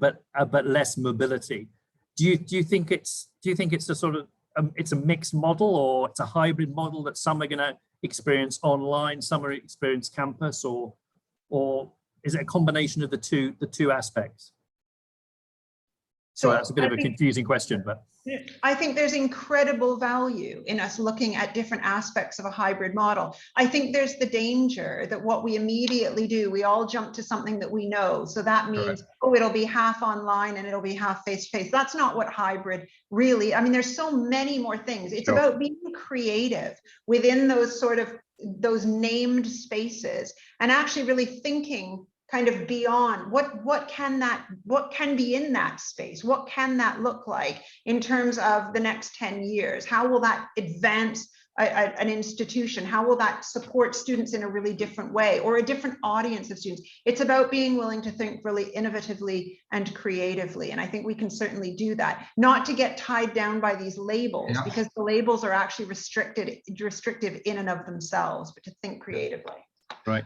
less mobility. Do you think it's a sort of it's a mixed model, or it's a hybrid model that some are going to experience online, some are experience campus, or is it a combination of the two aspects? So that's a bit of a confusing question, but I think there's incredible value in us looking at different aspects of a hybrid model. I think there's the danger that what we immediately do, we all jump to something that we know. So that means, oh, it'll be half online and it'll be half face-to-face. That's not what hybrid really, I mean, there's so many more things. It's about being creative within those named spaces, and actually really thinking kind of beyond what can be in that space, what can that look like in terms of the next 10 years, how will that advance an institution, how will that support students in a really different way, or a different audience of students. It's about being willing to think really innovatively and creatively, and I think we can certainly do that, not to get tied down by these labels, because the labels are actually restrictive in and of themselves, but to think creatively. Right.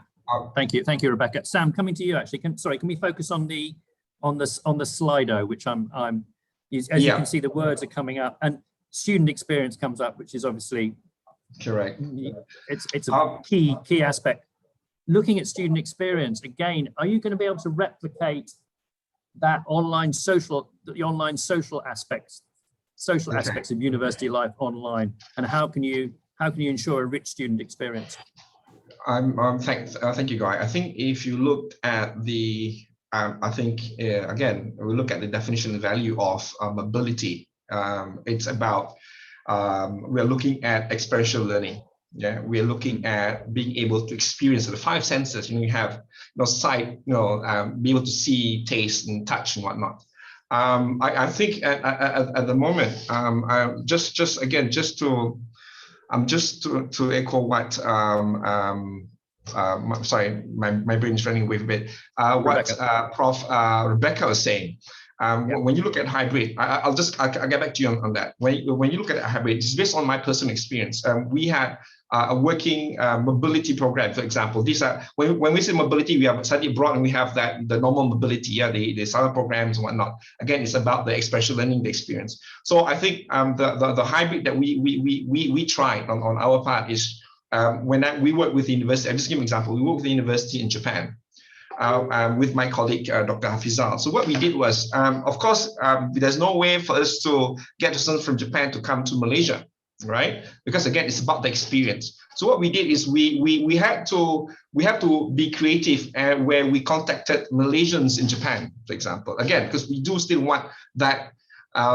Thank you, Rebecca. Sam, coming to you actually. Can we focus on the Slido, which as you can see, the words are coming up, and student experience comes up, which is obviously correct. It's a key aspect. Looking at student experience again, are you going to be able to replicate that the online social aspects social aspects of university life online, and how can you ensure a rich student experience? Thank you, Guy. I think if you look at the, again, we look at the definition and value of mobility. It's about we're looking at experiential learning. Yeah, we're looking at being able to experience the 5 senses. You have, sight, be able to see, taste, and touch, and whatnot. I think at the moment, just to echo what sorry, my brain is running away a bit. What Prof. Rebecca was saying. When you look at hybrid, I'll get back to you on that. When you look at hybrid, it's based on my personal experience. We had a working mobility program, for example. These are when we say mobility, we have slightly broad, and we have the normal mobility, the summer programs and whatnot. Again, it's about the experiential learning, the experience. So I think the hybrid that we tried on our part is when we work with the university. I'll just give an example. We work with the university in Japan. With my colleague, Dr. Hafizal. So what we did was, of course, there's no way for us to get students from Japan to come to Malaysia, right? Because again, it's about the experience. So what we did is we had to be creative, where we contacted Malaysians in Japan, for example. Again, because we do still want that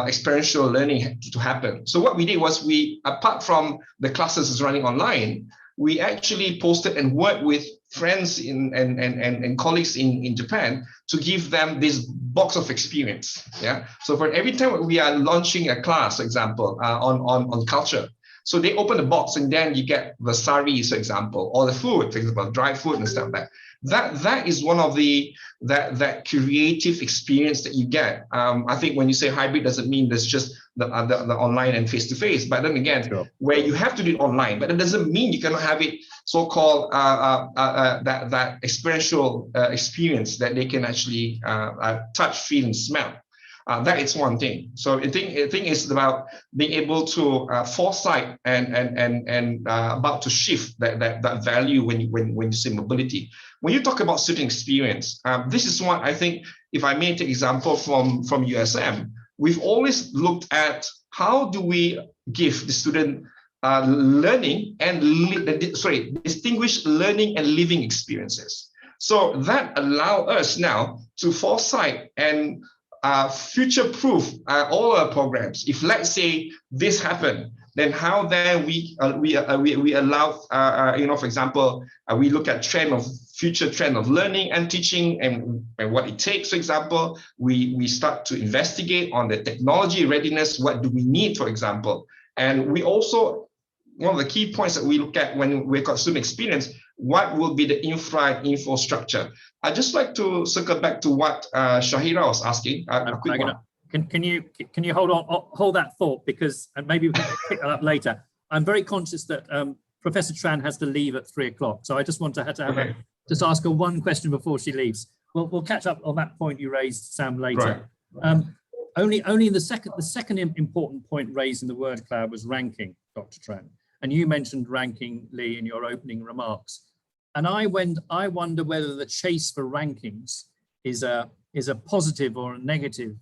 experiential learning to happen. So what we did was apart from the classes running online, we actually posted and worked with friends and colleagues in Japan to give them this box of experience. Yeah. So for every time we are launching a class, for example, on culture, so they open the box and then you get the saris, for example, or the food, for example, dry food and stuff like that. That is one of that creative experience that you get. I think when you say hybrid, doesn't mean there's just the online and face-to-face, but then again, where you have to do it online, but it doesn't mean you cannot have it so-called that experiential experience that they can actually touch, feel, and smell. That is one thing. So I think it's about being able to foresight and about to shift that value when you say mobility. When you talk about student experience, this is one I think, if I may take example from USM, we've always looked at how do we give the student learning and distinguish learning and living experiences. So that allow us now to foresight and future-proof all our programs. If let's say this happened, then how then we allow for example, we look at future trend of learning and teaching and what it takes. For example, we start to investigate on the technology readiness. What do we need, for example? And we also, one of the key points that we look at when we got student experience, what will be the infrastructure? I'd just like to circle back to what Shahira was asking. Can you hold that thought, because maybe we can pick that up later. I'm very conscious that Professor Tran has to leave at 3 o'clock, so I just want to have just ask her one question before she leaves. We'll catch up on that point you raised, Sam, later. Right. Only the second important point raised in the word cloud was ranking, Dr. Tran, and you mentioned ranking, Lee, in your opening remarks. And I wonder whether the chase for rankings is a positive or a negative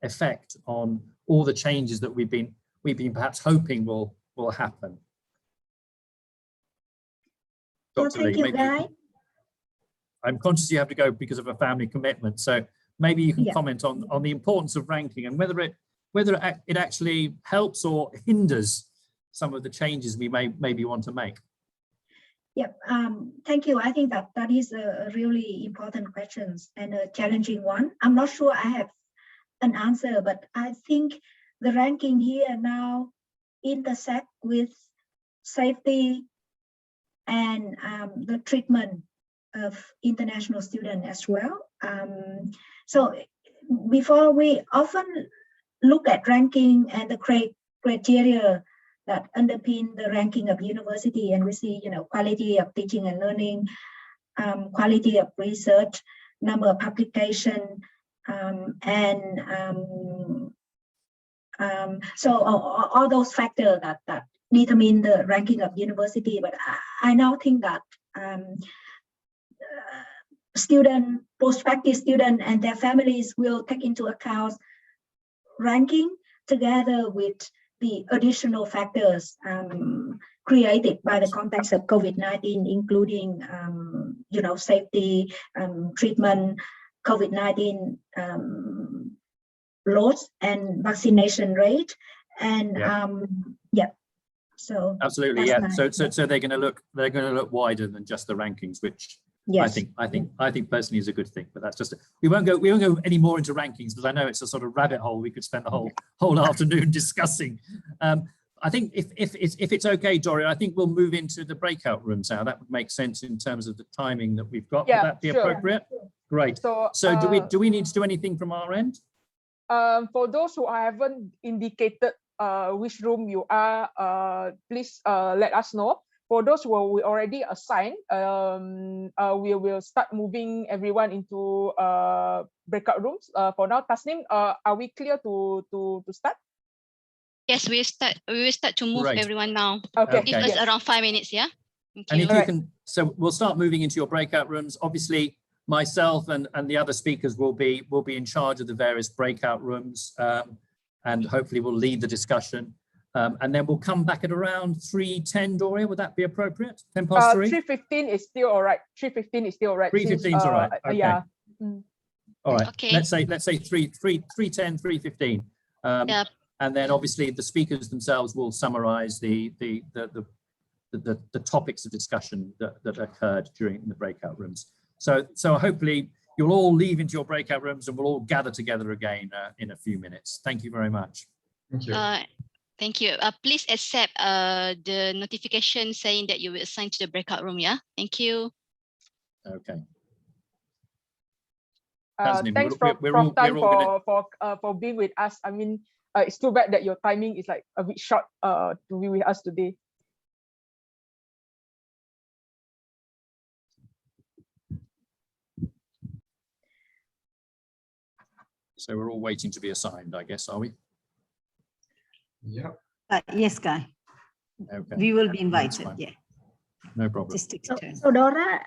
effect on all the changes that we've been perhaps hoping will happen. Well, thank you, Guy. I'm conscious you have to go because of a family commitment, so maybe you can comment on the importance of ranking and whether it actually helps or hinders some of the changes we maybe want to make. Yep. Thank you. I think that is a really important question and a challenging one. I'm not sure I have an answer, but I think the ranking here now intersect with safety and the treatment of international students as well. So before, we often look at ranking and the criteria that underpin the ranking of university, and we see, quality of teaching and learning, quality of research, number of publication, so all those factors that determine the ranking of university. But I now think that prospective students and their families will take into account ranking, together with the additional factors created by the context of COVID-19, including safety, treatment, COVID-19 loads and vaccination rate, and so absolutely, yeah. So they're going to look wider than just the rankings, which yes. I think personally is a good thing. But that's just we won't go any more into rankings because I know it's a sort of rabbit hole we could spend the whole afternoon discussing. I think if it's okay, Dorian, I think we'll move into the breakout rooms now. That would make sense in terms of the timing that we've got. Would that be appropriate? Great. So do we need to do anything from our end? For those who haven't indicated which room you are, please let us know. For those who we already assigned, we will start moving everyone into breakout rooms. For now, Tasnim, are we clear to start? Yes, we will start to move everyone now. Okay. Give us around 5 minutes, yeah? And if you can, so we'll start moving into your breakout rooms. Obviously, myself and the other speakers will be in charge of the various breakout rooms, and hopefully we'll lead the discussion. And then we'll come back at around 3:10, Doria. Would that be appropriate? 3:10. 3:15 is still all right. 3:15 is still all right. 3:15 is all right. Okay. Yeah. All right. Okay. Let's say 3:10, 3:15. Yeah. And then obviously the speakers themselves will summarize the topics of discussion that occurred during the breakout rooms. So hopefully you'll all leave into your breakout rooms and we'll all gather together again in a few minutes. Thank you very much. Thank you. Thank you. Please accept the notification saying that you will assign to the breakout room. Yeah. Thank you. Okay. Thanks for being with us. I mean, it's too bad that your timing is like a bit short to be with us today. So we're all waiting to be assigned, I guess, are we? Yeah. Yes, Guy. Okay. We will be invited. Yeah. No problem. So Dora,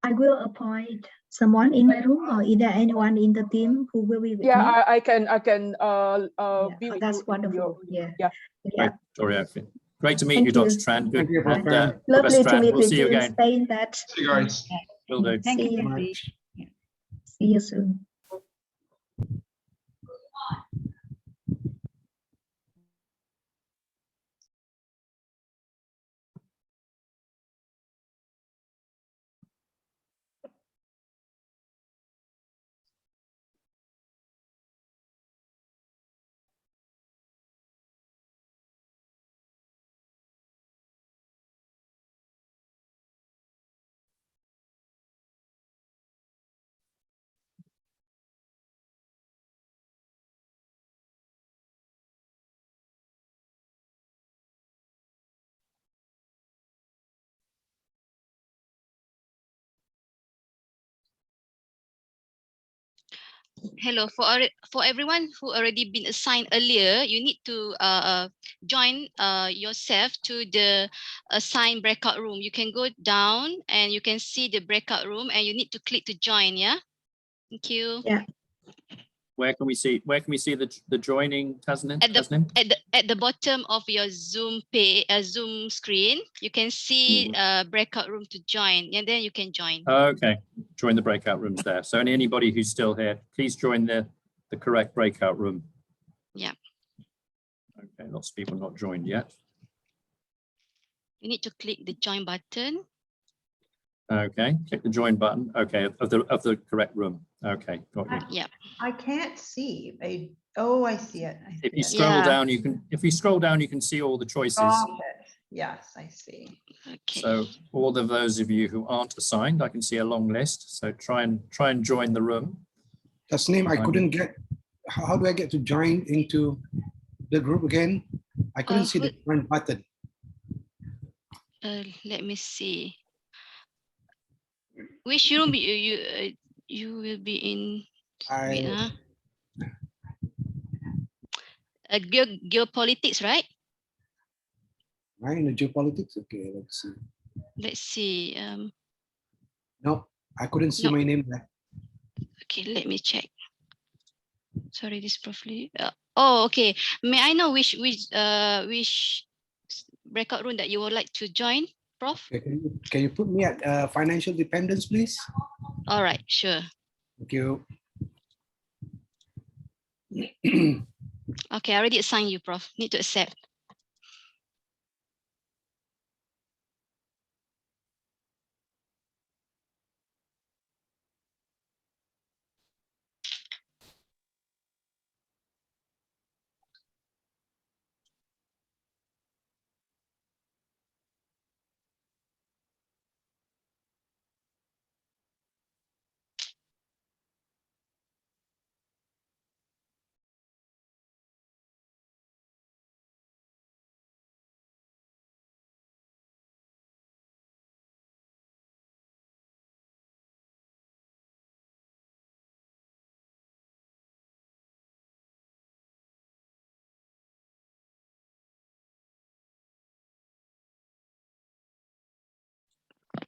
I will appoint someone in my room, or is there anyone in the team who will be with me? I can be with that's you. wonderful. Yeah. Great, Doria. Great to meet Thank you, Dr. you. Tran. Good. Thank you, And, Professor. Lovely to Tran, meet we'll see you you in again. Spain. That. See you guys. Will do. Thank you. Much. See you soon. Hello, for everyone who already been assigned earlier, you need to join yourself to the assigned breakout room. You can go down and you can see the breakout room, and you need to click to join. Yeah. Thank you. Yeah. Where can we see the joining, Tasnim? At the bottom of your Zoom page, Zoom screen, you can see breakout room to join, and then you can join. Okay, join the breakout rooms there. So anybody who's still here, please join the correct breakout room. Yeah. Okay, lots of people not joined yet. You need to click the join button. Okay, click the join button. Okay, of the correct room. Okay, got you. Yeah. I can't see. Oh, I see it. If you scroll down, you can. If you scroll down, you can see all the choices. Yes, I see. Okay. So all of those of you who aren't assigned, I can see a long list. So try and join the room. Tasnim, I couldn't get. How do I get to join into the group again? I couldn't see the join button. Let me see. Which room you will be in? Geopolitics, right? Right, in the geopolitics. Okay, let's see. Let's see. No, I couldn't see my name there. Okay, let me check. Sorry, this properly. Oh, okay. May I know which breakout room that you would like to join, Prof? Can you put me at financial dependence, please? All right, sure. Thank you. Okay, I already assigned you, Prof. Need to accept.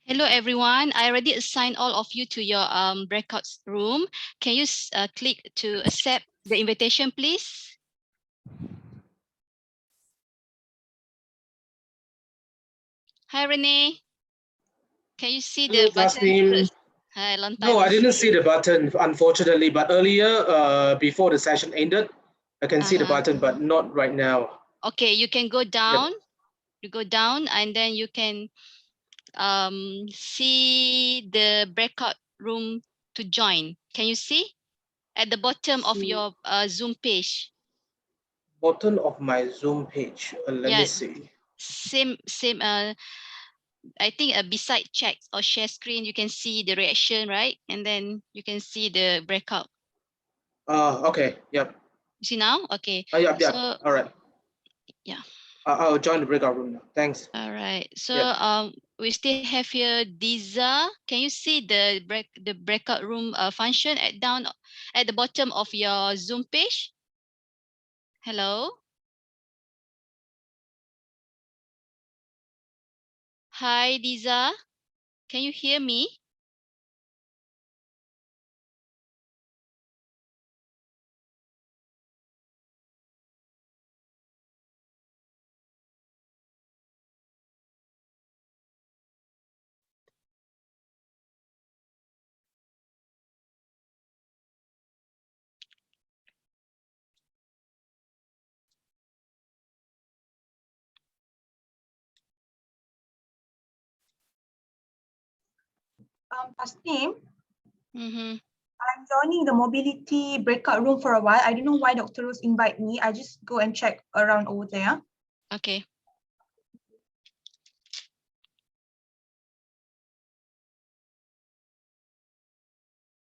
Hello, everyone. I already assigned all of you to your breakout room. Can you click to accept the invitation, please? Hi, Renee. Can you see the button? Hi, long time. No, I didn't see the button, unfortunately. But earlier, before the session ended, I can see the button, but not right now. Okay, you can go down. Yep. You go down, and then you can see the breakout room to join. Can you see at the bottom of your Zoom page? Bottom of my Zoom page. Let me see. Same. I think beside chat or share screen, you can see the reaction, right? And then you can see the breakout. Okay. Yep. You see now? Okay. Yep. So, all right. Yeah. I'll join the breakout room now. Thanks. All right. So we still have here Diza. Can you see the breakout room function down at the bottom of your Zoom page? Hello. Hi, Diza. Can you hear me? Tasneem, I'm joining the mobility breakout room for a while. I don't know why Dr. Rose invite me. I just go and check around over there. Okay.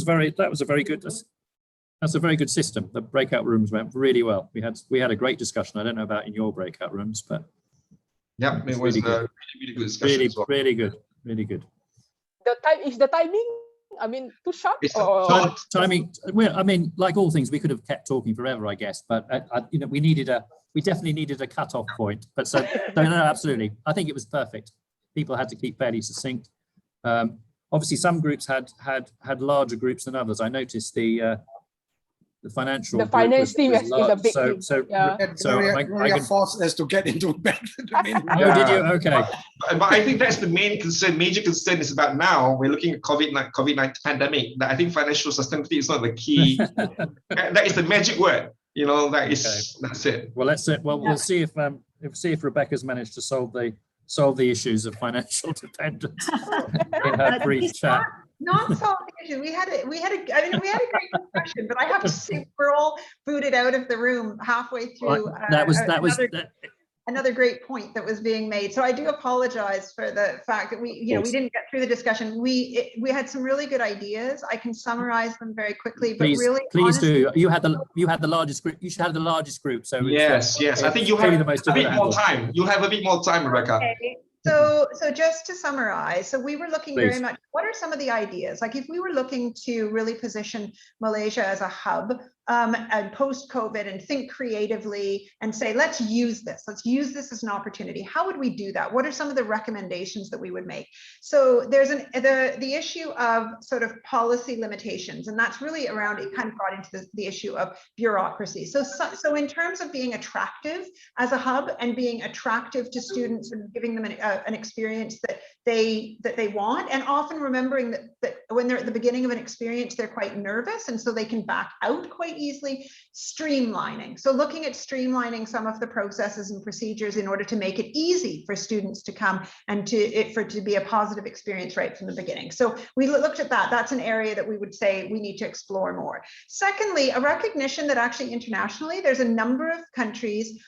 That was a very good. That's a very good system. The breakout rooms went really well. We had a great discussion. I don't know about in your breakout rooms, but yeah, it was really a really good discussion. Really good. Is the timing, I mean, too short? Timing. Well, I mean, like all things, we could have kept talking forever, I guess. But you know, we definitely needed a cutoff point. But so no, absolutely. I think it was perfect. People had to keep fairly succinct. Obviously, some groups had larger groups than others. I noticed the financial. The finance team is a big team. Gloria forced us to get into bed. Oh, did you? Okay. But I think that's the main concern. Major concern is about now. We're looking at COVID-19 pandemic. That I think financial sustainability is not the key. That is the magic word. You know, that's it. Well, that's it. Well, we'll see if Rebecca's managed to solve the issues of financial dependence in her brief chat. Not solve the issue. We had a great discussion, but I have to say we're all booted out of the room halfway through. Another great point that was being made. So I do apologize for the fact that we didn't get through the discussion. We had some really good ideas. I can summarize them very quickly, but really, please honestly, do. You had the largest group. You should have the largest group. So yes. I think you have a bit more time. You have a bit more time, Rebecca. Okay. So just to summarize, so we were looking very much, what are some of the ideas? Like if we were looking to really position Malaysia as a hub and post-COVID and think creatively and say, let's use this as an opportunity. How would we do that? What are some of the recommendations that we would make? So there's the issue of sort of policy limitations, and that's really around, it kind of brought into the issue of bureaucracy. So in terms of being attractive as a hub and being attractive to students and giving them an experience that they want, and often remembering that when they're at the beginning of an experience, they're quite nervous, and so they can back out quite easily. Streamlining. So looking at streamlining some of the processes and procedures in order to make it easy for students to come and for it to be a positive experience right from the beginning. So we looked at that. That's an area that we would say we need to explore more. Secondly, a recognition that actually internationally, there's a number of countries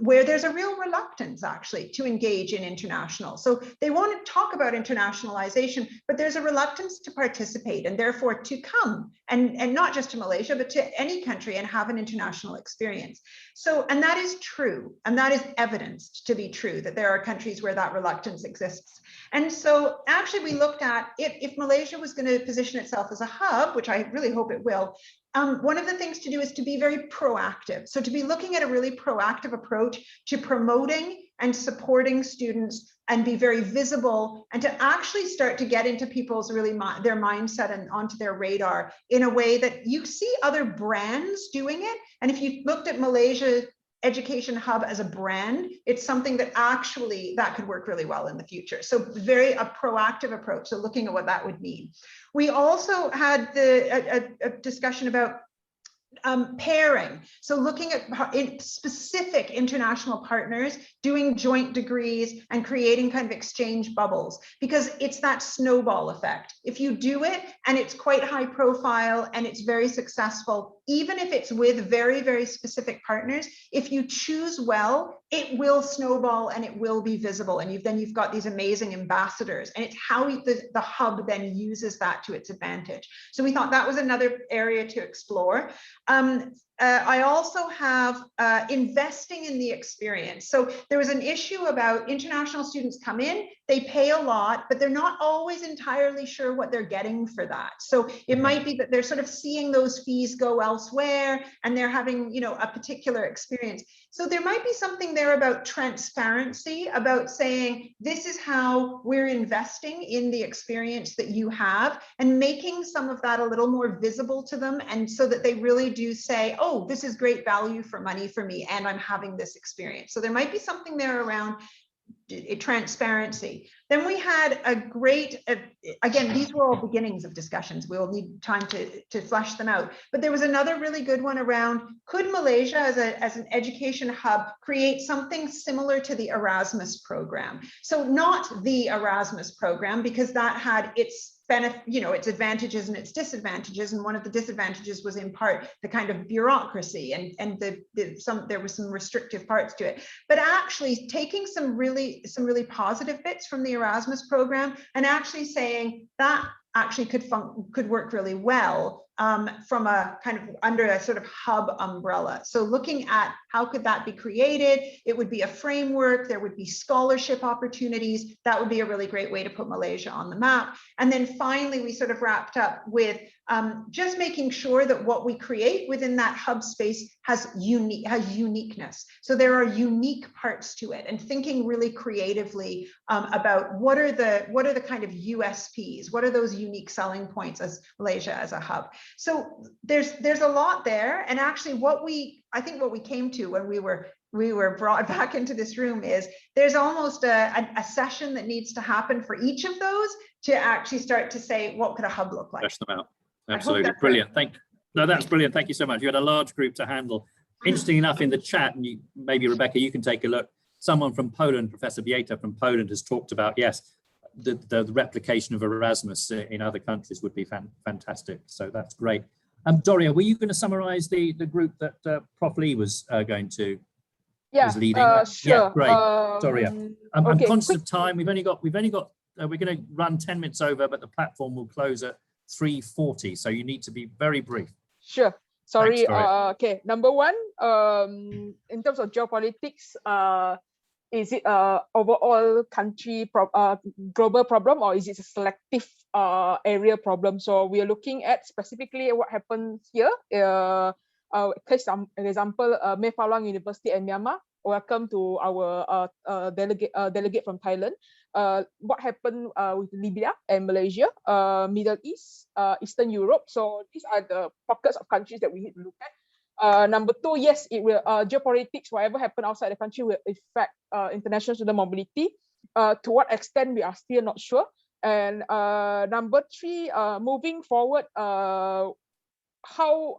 where there's a real reluctance actually to engage in international. So they want to talk about internationalization, but there's a reluctance to participate and therefore to come and not just to Malaysia, but to any country and have an international experience. So, and that is true, and that is evidenced to be true, that there are countries where that reluctance exists. And so actually we looked at if Malaysia was going to position itself as a hub, which I really hope it will, one of the things to do is to be very proactive. So to be looking at a really proactive approach to promoting and supporting students and be very visible and to actually start to get into people's their mindset and onto their radar in a way that you see other brands doing it. And if you looked at Malaysia Education Hub as a brand, it's something that actually that could work really well in the future. So a proactive approach. So looking at what that would mean. We also had a discussion about pairing. So looking at specific international partners, doing joint degrees and creating kind of exchange bubbles, because it's that snowball effect. If you do it and it's quite high profile and it's very successful, even if it's with very, very specific partners, if you choose well, it will snowball and it will be visible. And then you've got these amazing ambassadors, and it's how the hub then uses that to its advantage. So we thought that was another area to explore. I also have investing in the experience. So there was an issue about international students come in, they pay a lot, but they're not always entirely sure what they're getting for that. So it might be that they're sort of seeing those fees go elsewhere and they're having, you know, a particular experience. So there might be something there about transparency, about saying, this is how we're investing in the experience that you have, and making some of that a little more visible to them, and so that they really do say, oh, this is great value for money for me, and I'm having this experience. So there might be something there around transparency. Then we had a great, again, these were all beginnings of discussions. We'll need time to flesh them out. But there was another really good one around, could Malaysia as an education hub create something similar to the Erasmus program? So not the Erasmus program, because that had its benefit, you know, its advantages and its disadvantages. And one of the disadvantages was in part the kind of bureaucracy and there was some restrictive parts to it. But actually taking some really positive bits from the Erasmus program and actually saying that actually could work really well from a kind of under a sort of hub umbrella. So looking at how could that be created, it would be a framework, there would be scholarship opportunities. That would be a really great way to put Malaysia on the map. And then finally, we sort of wrapped up with just making sure that what we create within that hub space has uniqueness. So there are unique parts to it, and thinking really creatively about what are the kind of USPs, what are those unique selling points as Malaysia as a hub. So there's a lot there, and actually I think what we came to when we were brought back into this room is there's almost a session that needs to happen for each of those to actually start to say, what could a hub look like? Flesh them out. Absolutely brilliant. That's brilliant. Thank you so much. You had a large group to handle. Interesting enough, in the chat, and maybe Rebecca, you can take a look. Someone from Poland, Professor Bieta from Poland, has talked about, yes, the replication of Erasmus in other countries would be fantastic. So that's great. Doria, were you going to summarize the group that Prof. Lee was going to was leading? Sure. Yeah, great. Doria, I'm okay, conscious of time. We're going to run 10 minutes over, but the platform will close at 3:40. So you need to be very brief. Sure. Sorry. Thanks, Okay. Number one, in terms of geopolitics, is it a overall country global problem, or is it a selective area problem? So we are looking at specifically what happens here. Case example, Mae Fah Luang University in Myanmar. Welcome to our delegate from Thailand. What happened with Libya and Malaysia, Middle East, Eastern Europe. So these are the pockets of countries that we need to look at. Number two, yes, it will geopolitics, whatever happened outside the country will affect international student mobility. To what extent, we are still not sure. And number three, moving forward, how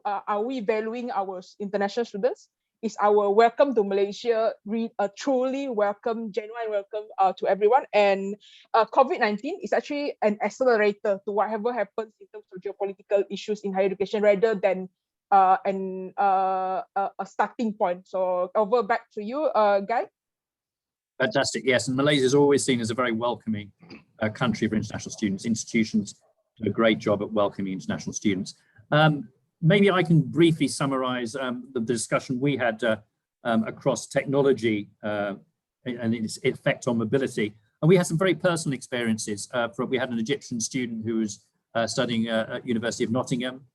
are we valuing our international students? Is our welcome to Malaysia a truly welcome, genuine welcome to everyone? And COVID-19 is actually an accelerator to whatever happens in terms of geopolitical issues in higher education, rather than a starting point. So over back to you, Guy. Fantastic. Yes, and Malaysia is always seen as a very welcoming country for international students. Institutions do a great job at welcoming international students. Maybe I can briefly summarize the discussion we had across technology and its effect on mobility. And we had some very personal experiences. We had an Egyptian student who was studying at University of Nottingham,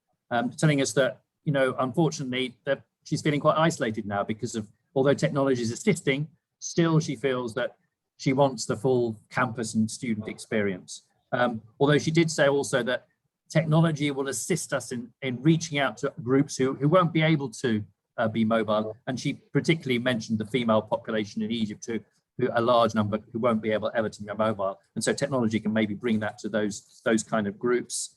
telling us that, you know, unfortunately, that she's feeling quite isolated now because of, although technology is assisting, still she feels that she wants the full campus and student experience. Although she did say also that technology will assist us in reaching out to groups who won't be able to be mobile. And she particularly mentioned the female population in Egypt, who a large number who won't be able ever to be mobile. And so technology can maybe bring that to those kind of groups.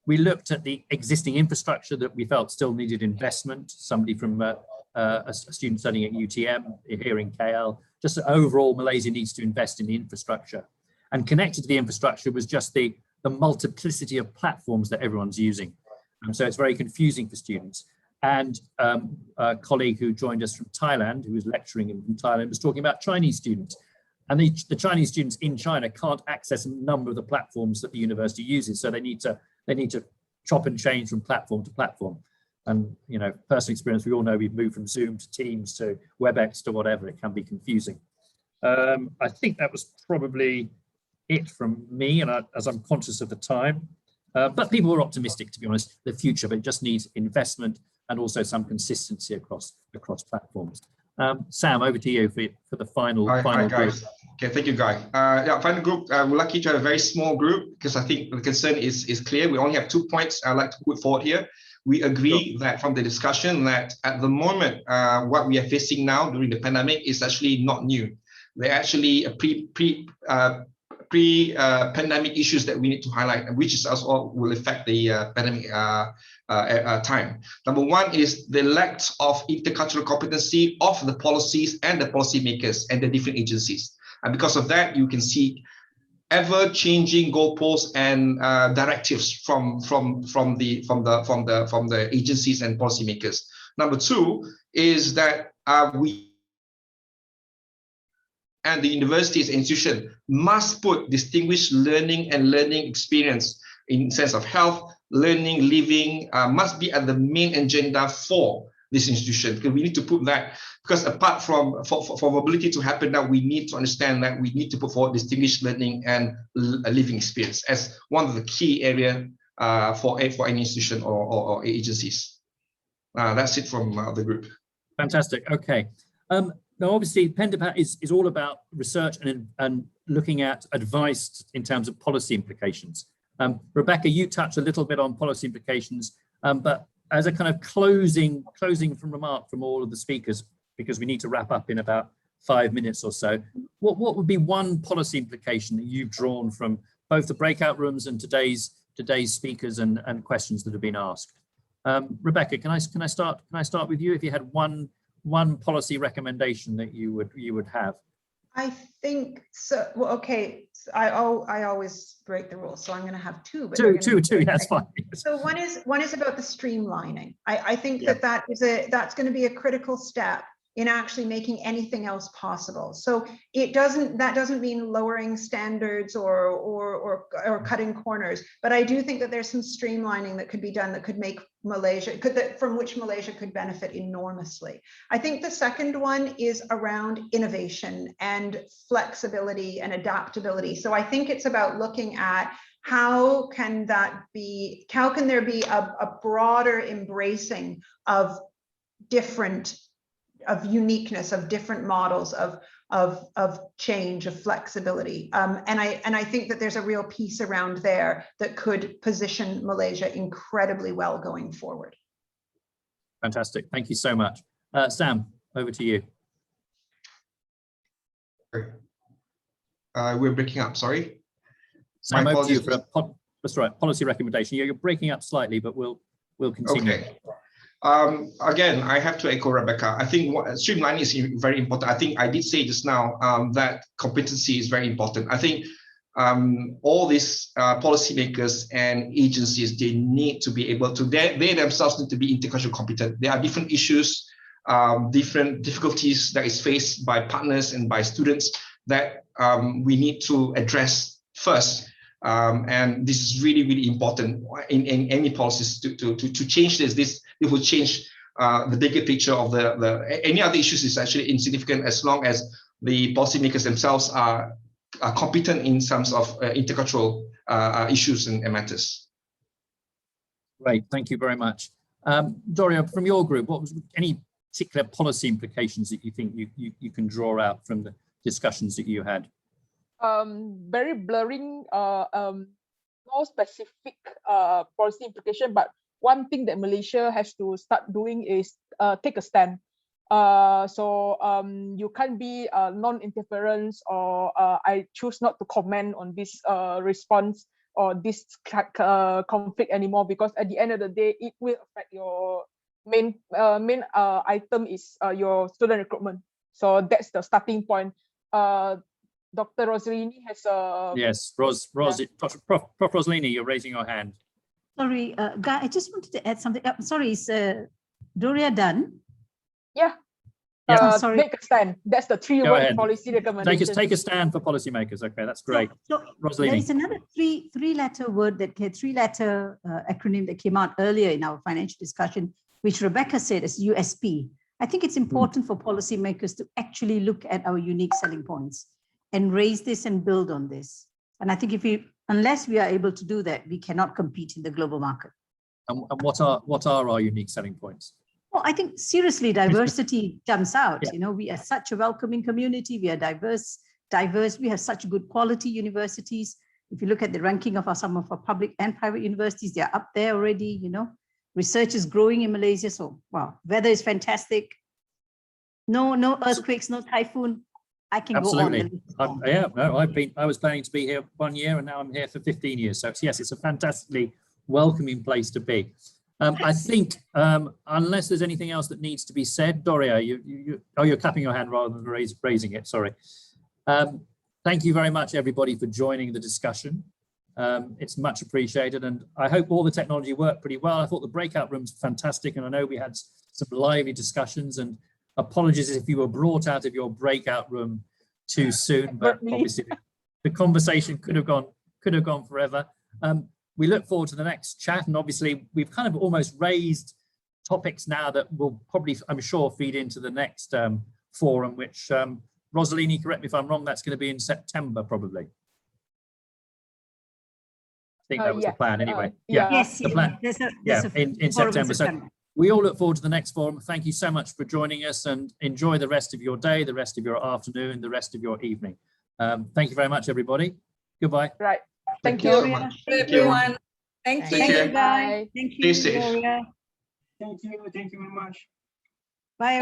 We looked at the existing infrastructure that we felt still needed investment. Somebody from a student studying at UTM here in KL, just overall Malaysia needs to invest in the infrastructure. And connected to the infrastructure was just the multiplicity of platforms that everyone's using. So it's very confusing for students. And a colleague who joined us from Thailand, who was lecturing from Thailand, was talking about Chinese students. And the Chinese students in China can't access a number of the platforms that the university uses. So they need to chop and change from platform to platform. And, you know, personal experience, we all know we've moved from Zoom to Teams to WebEx to whatever. It can be confusing. I think that was probably it from me, and as I'm conscious of the time, but people were optimistic, to be honest, the future, but it just needs investment and also some consistency across platforms. Sam, over to you for the final Hi, group. guys. Okay, thank you, Guy. Yeah, final group. We're lucky to have a very small group because I think the concern is clear. We only have 2 points I'd like to put forward here. We agree that from the discussion that at the moment, what we are facing now during the pandemic is actually not new. They're actually a pre-pandemic issues that we need to highlight, which is also will affect the pandemic time. Number one is the lack of intercultural competency of the policies and the policymakers and the different agencies. And because of that, you can see ever-changing goalposts and directives from the agencies and policymakers. Number two is that we and the universities and institution must put distinguished learning and learning experience in sense of health, learning, living, must be at the main agenda for this institution, because we need to put that, because apart from for mobility to happen now, we need to understand that we need to put forward distinguished learning and living experience as one of the key area for any institution or agencies. That's it from the group. Fantastic. Okay. Now, obviously, PenDaPaT is all about research and looking at advice in terms of policy implications. Rebecca, you touched a little bit on policy implications, but as a kind of closing remark from all of the speakers, because we need to wrap up in about 5 minutes or so, what would be one policy implication that you've drawn from both the breakout rooms and today's speakers and questions that have been asked? Rebecca, can I start with you? If you had one policy recommendation that you would have. I think so. Well, okay. So I always break the rules, so I'm going to have two. But two. That's fine. So one is about the streamlining. I think that's going to be a critical step in actually making anything else possible. So that doesn't mean lowering standards or cutting corners, but I do think that there's some streamlining that could be done that could make Malaysia, from which Malaysia could benefit enormously. I think the second one is around innovation and flexibility and adaptability. So I think it's about looking at how can there be a broader embracing of uniqueness, of different models of change, of flexibility. And I think that there's a real piece around there that could position Malaysia incredibly well going forward. Fantastic. Thank you so much. Sam, over to you. We're breaking up, sorry. Sam, over to you for that's right, policy recommendation. You're breaking up slightly, but we'll continue. Okay. Again, I have to echo Rebecca. I think streamlining is very important. I think I did say just now that competency is very important. I think all these policymakers and agencies, they need to be able to, they themselves need to be intercultural competent. There are different issues, different difficulties that is faced by partners and by students that we need to address first. And this is really, really important in any policies to change this. It will change the bigger picture of any other issues is actually insignificant as long as the policymakers themselves are competent in terms of intercultural issues and matters. Great, thank you very much. Doria, from your group, what was any particular policy implications that you think you can draw out from the discussions that you had? Very blurring, no specific policy implication, but one thing that Malaysia has to start doing is take a stand. You can't be non-interference or I choose not to comment on this response or this conflict anymore, because at the end of the day, it will affect your main item is your student recruitment. So that's the starting point. Dr. Rosalini has a... Yes, Prof. Rosalini, you're raising your hand. Sorry, Guy, I just wanted to add something. Sorry, is Doria done? Yeah. Sorry. Make a stand. That's the three-word policy recommendation. Take a stand for policymakers. Okay, that's great. So Rosalini. there is another three-letter word three-letter acronym that came out earlier in our financial discussion, which Rebecca said is USP. I think it's important for policymakers to actually look at our unique selling points and raise this and build on this. And I think unless we are able to do that, we cannot compete in the global market. And what are our unique selling points? Well, I think seriously, diversity jumps out. Yeah. You know, we are such a welcoming community. We are diverse. We have such good quality universities. If you look at the ranking of some of our public and private universities, they are up there already. You know, research is growing in Malaysia. So, wow, weather is fantastic. No earthquakes, no typhoon. I can Absolutely. go on. Yeah, no, I was planning to be here 1 year and now I'm here for 15 years. So yes, it's a fantastically welcoming place to be. I think unless there's anything else that needs to be said, Doria, you're clapping your hand rather than raising it, sorry. Thank you very much, everybody, for joining the discussion. It's much appreciated, and I hope all the technology worked pretty well. I thought the breakout rooms were fantastic, and I know we had some lively discussions, and apologies if you were brought out of your breakout room too soon, but obviously the conversation could have gone forever. We look forward to the next chat, and obviously we've kind of almost raised topics now that will probably, I'm sure, feed into the next forum, which Rosalini, correct me if I'm wrong, that's going to be in September probably. I think that was the plan anyway. Yes, the plan. In September. So we all look forward to the next forum. Thank you so much for joining us, and enjoy the rest of your day, the rest of your afternoon, the rest of your evening. Thank you very much, everybody. Goodbye. Right. Thank you so much. Thank you, everyone. Thank you. Bye. Thank you, Stay safe. Gloria. Thank you very much. Bye.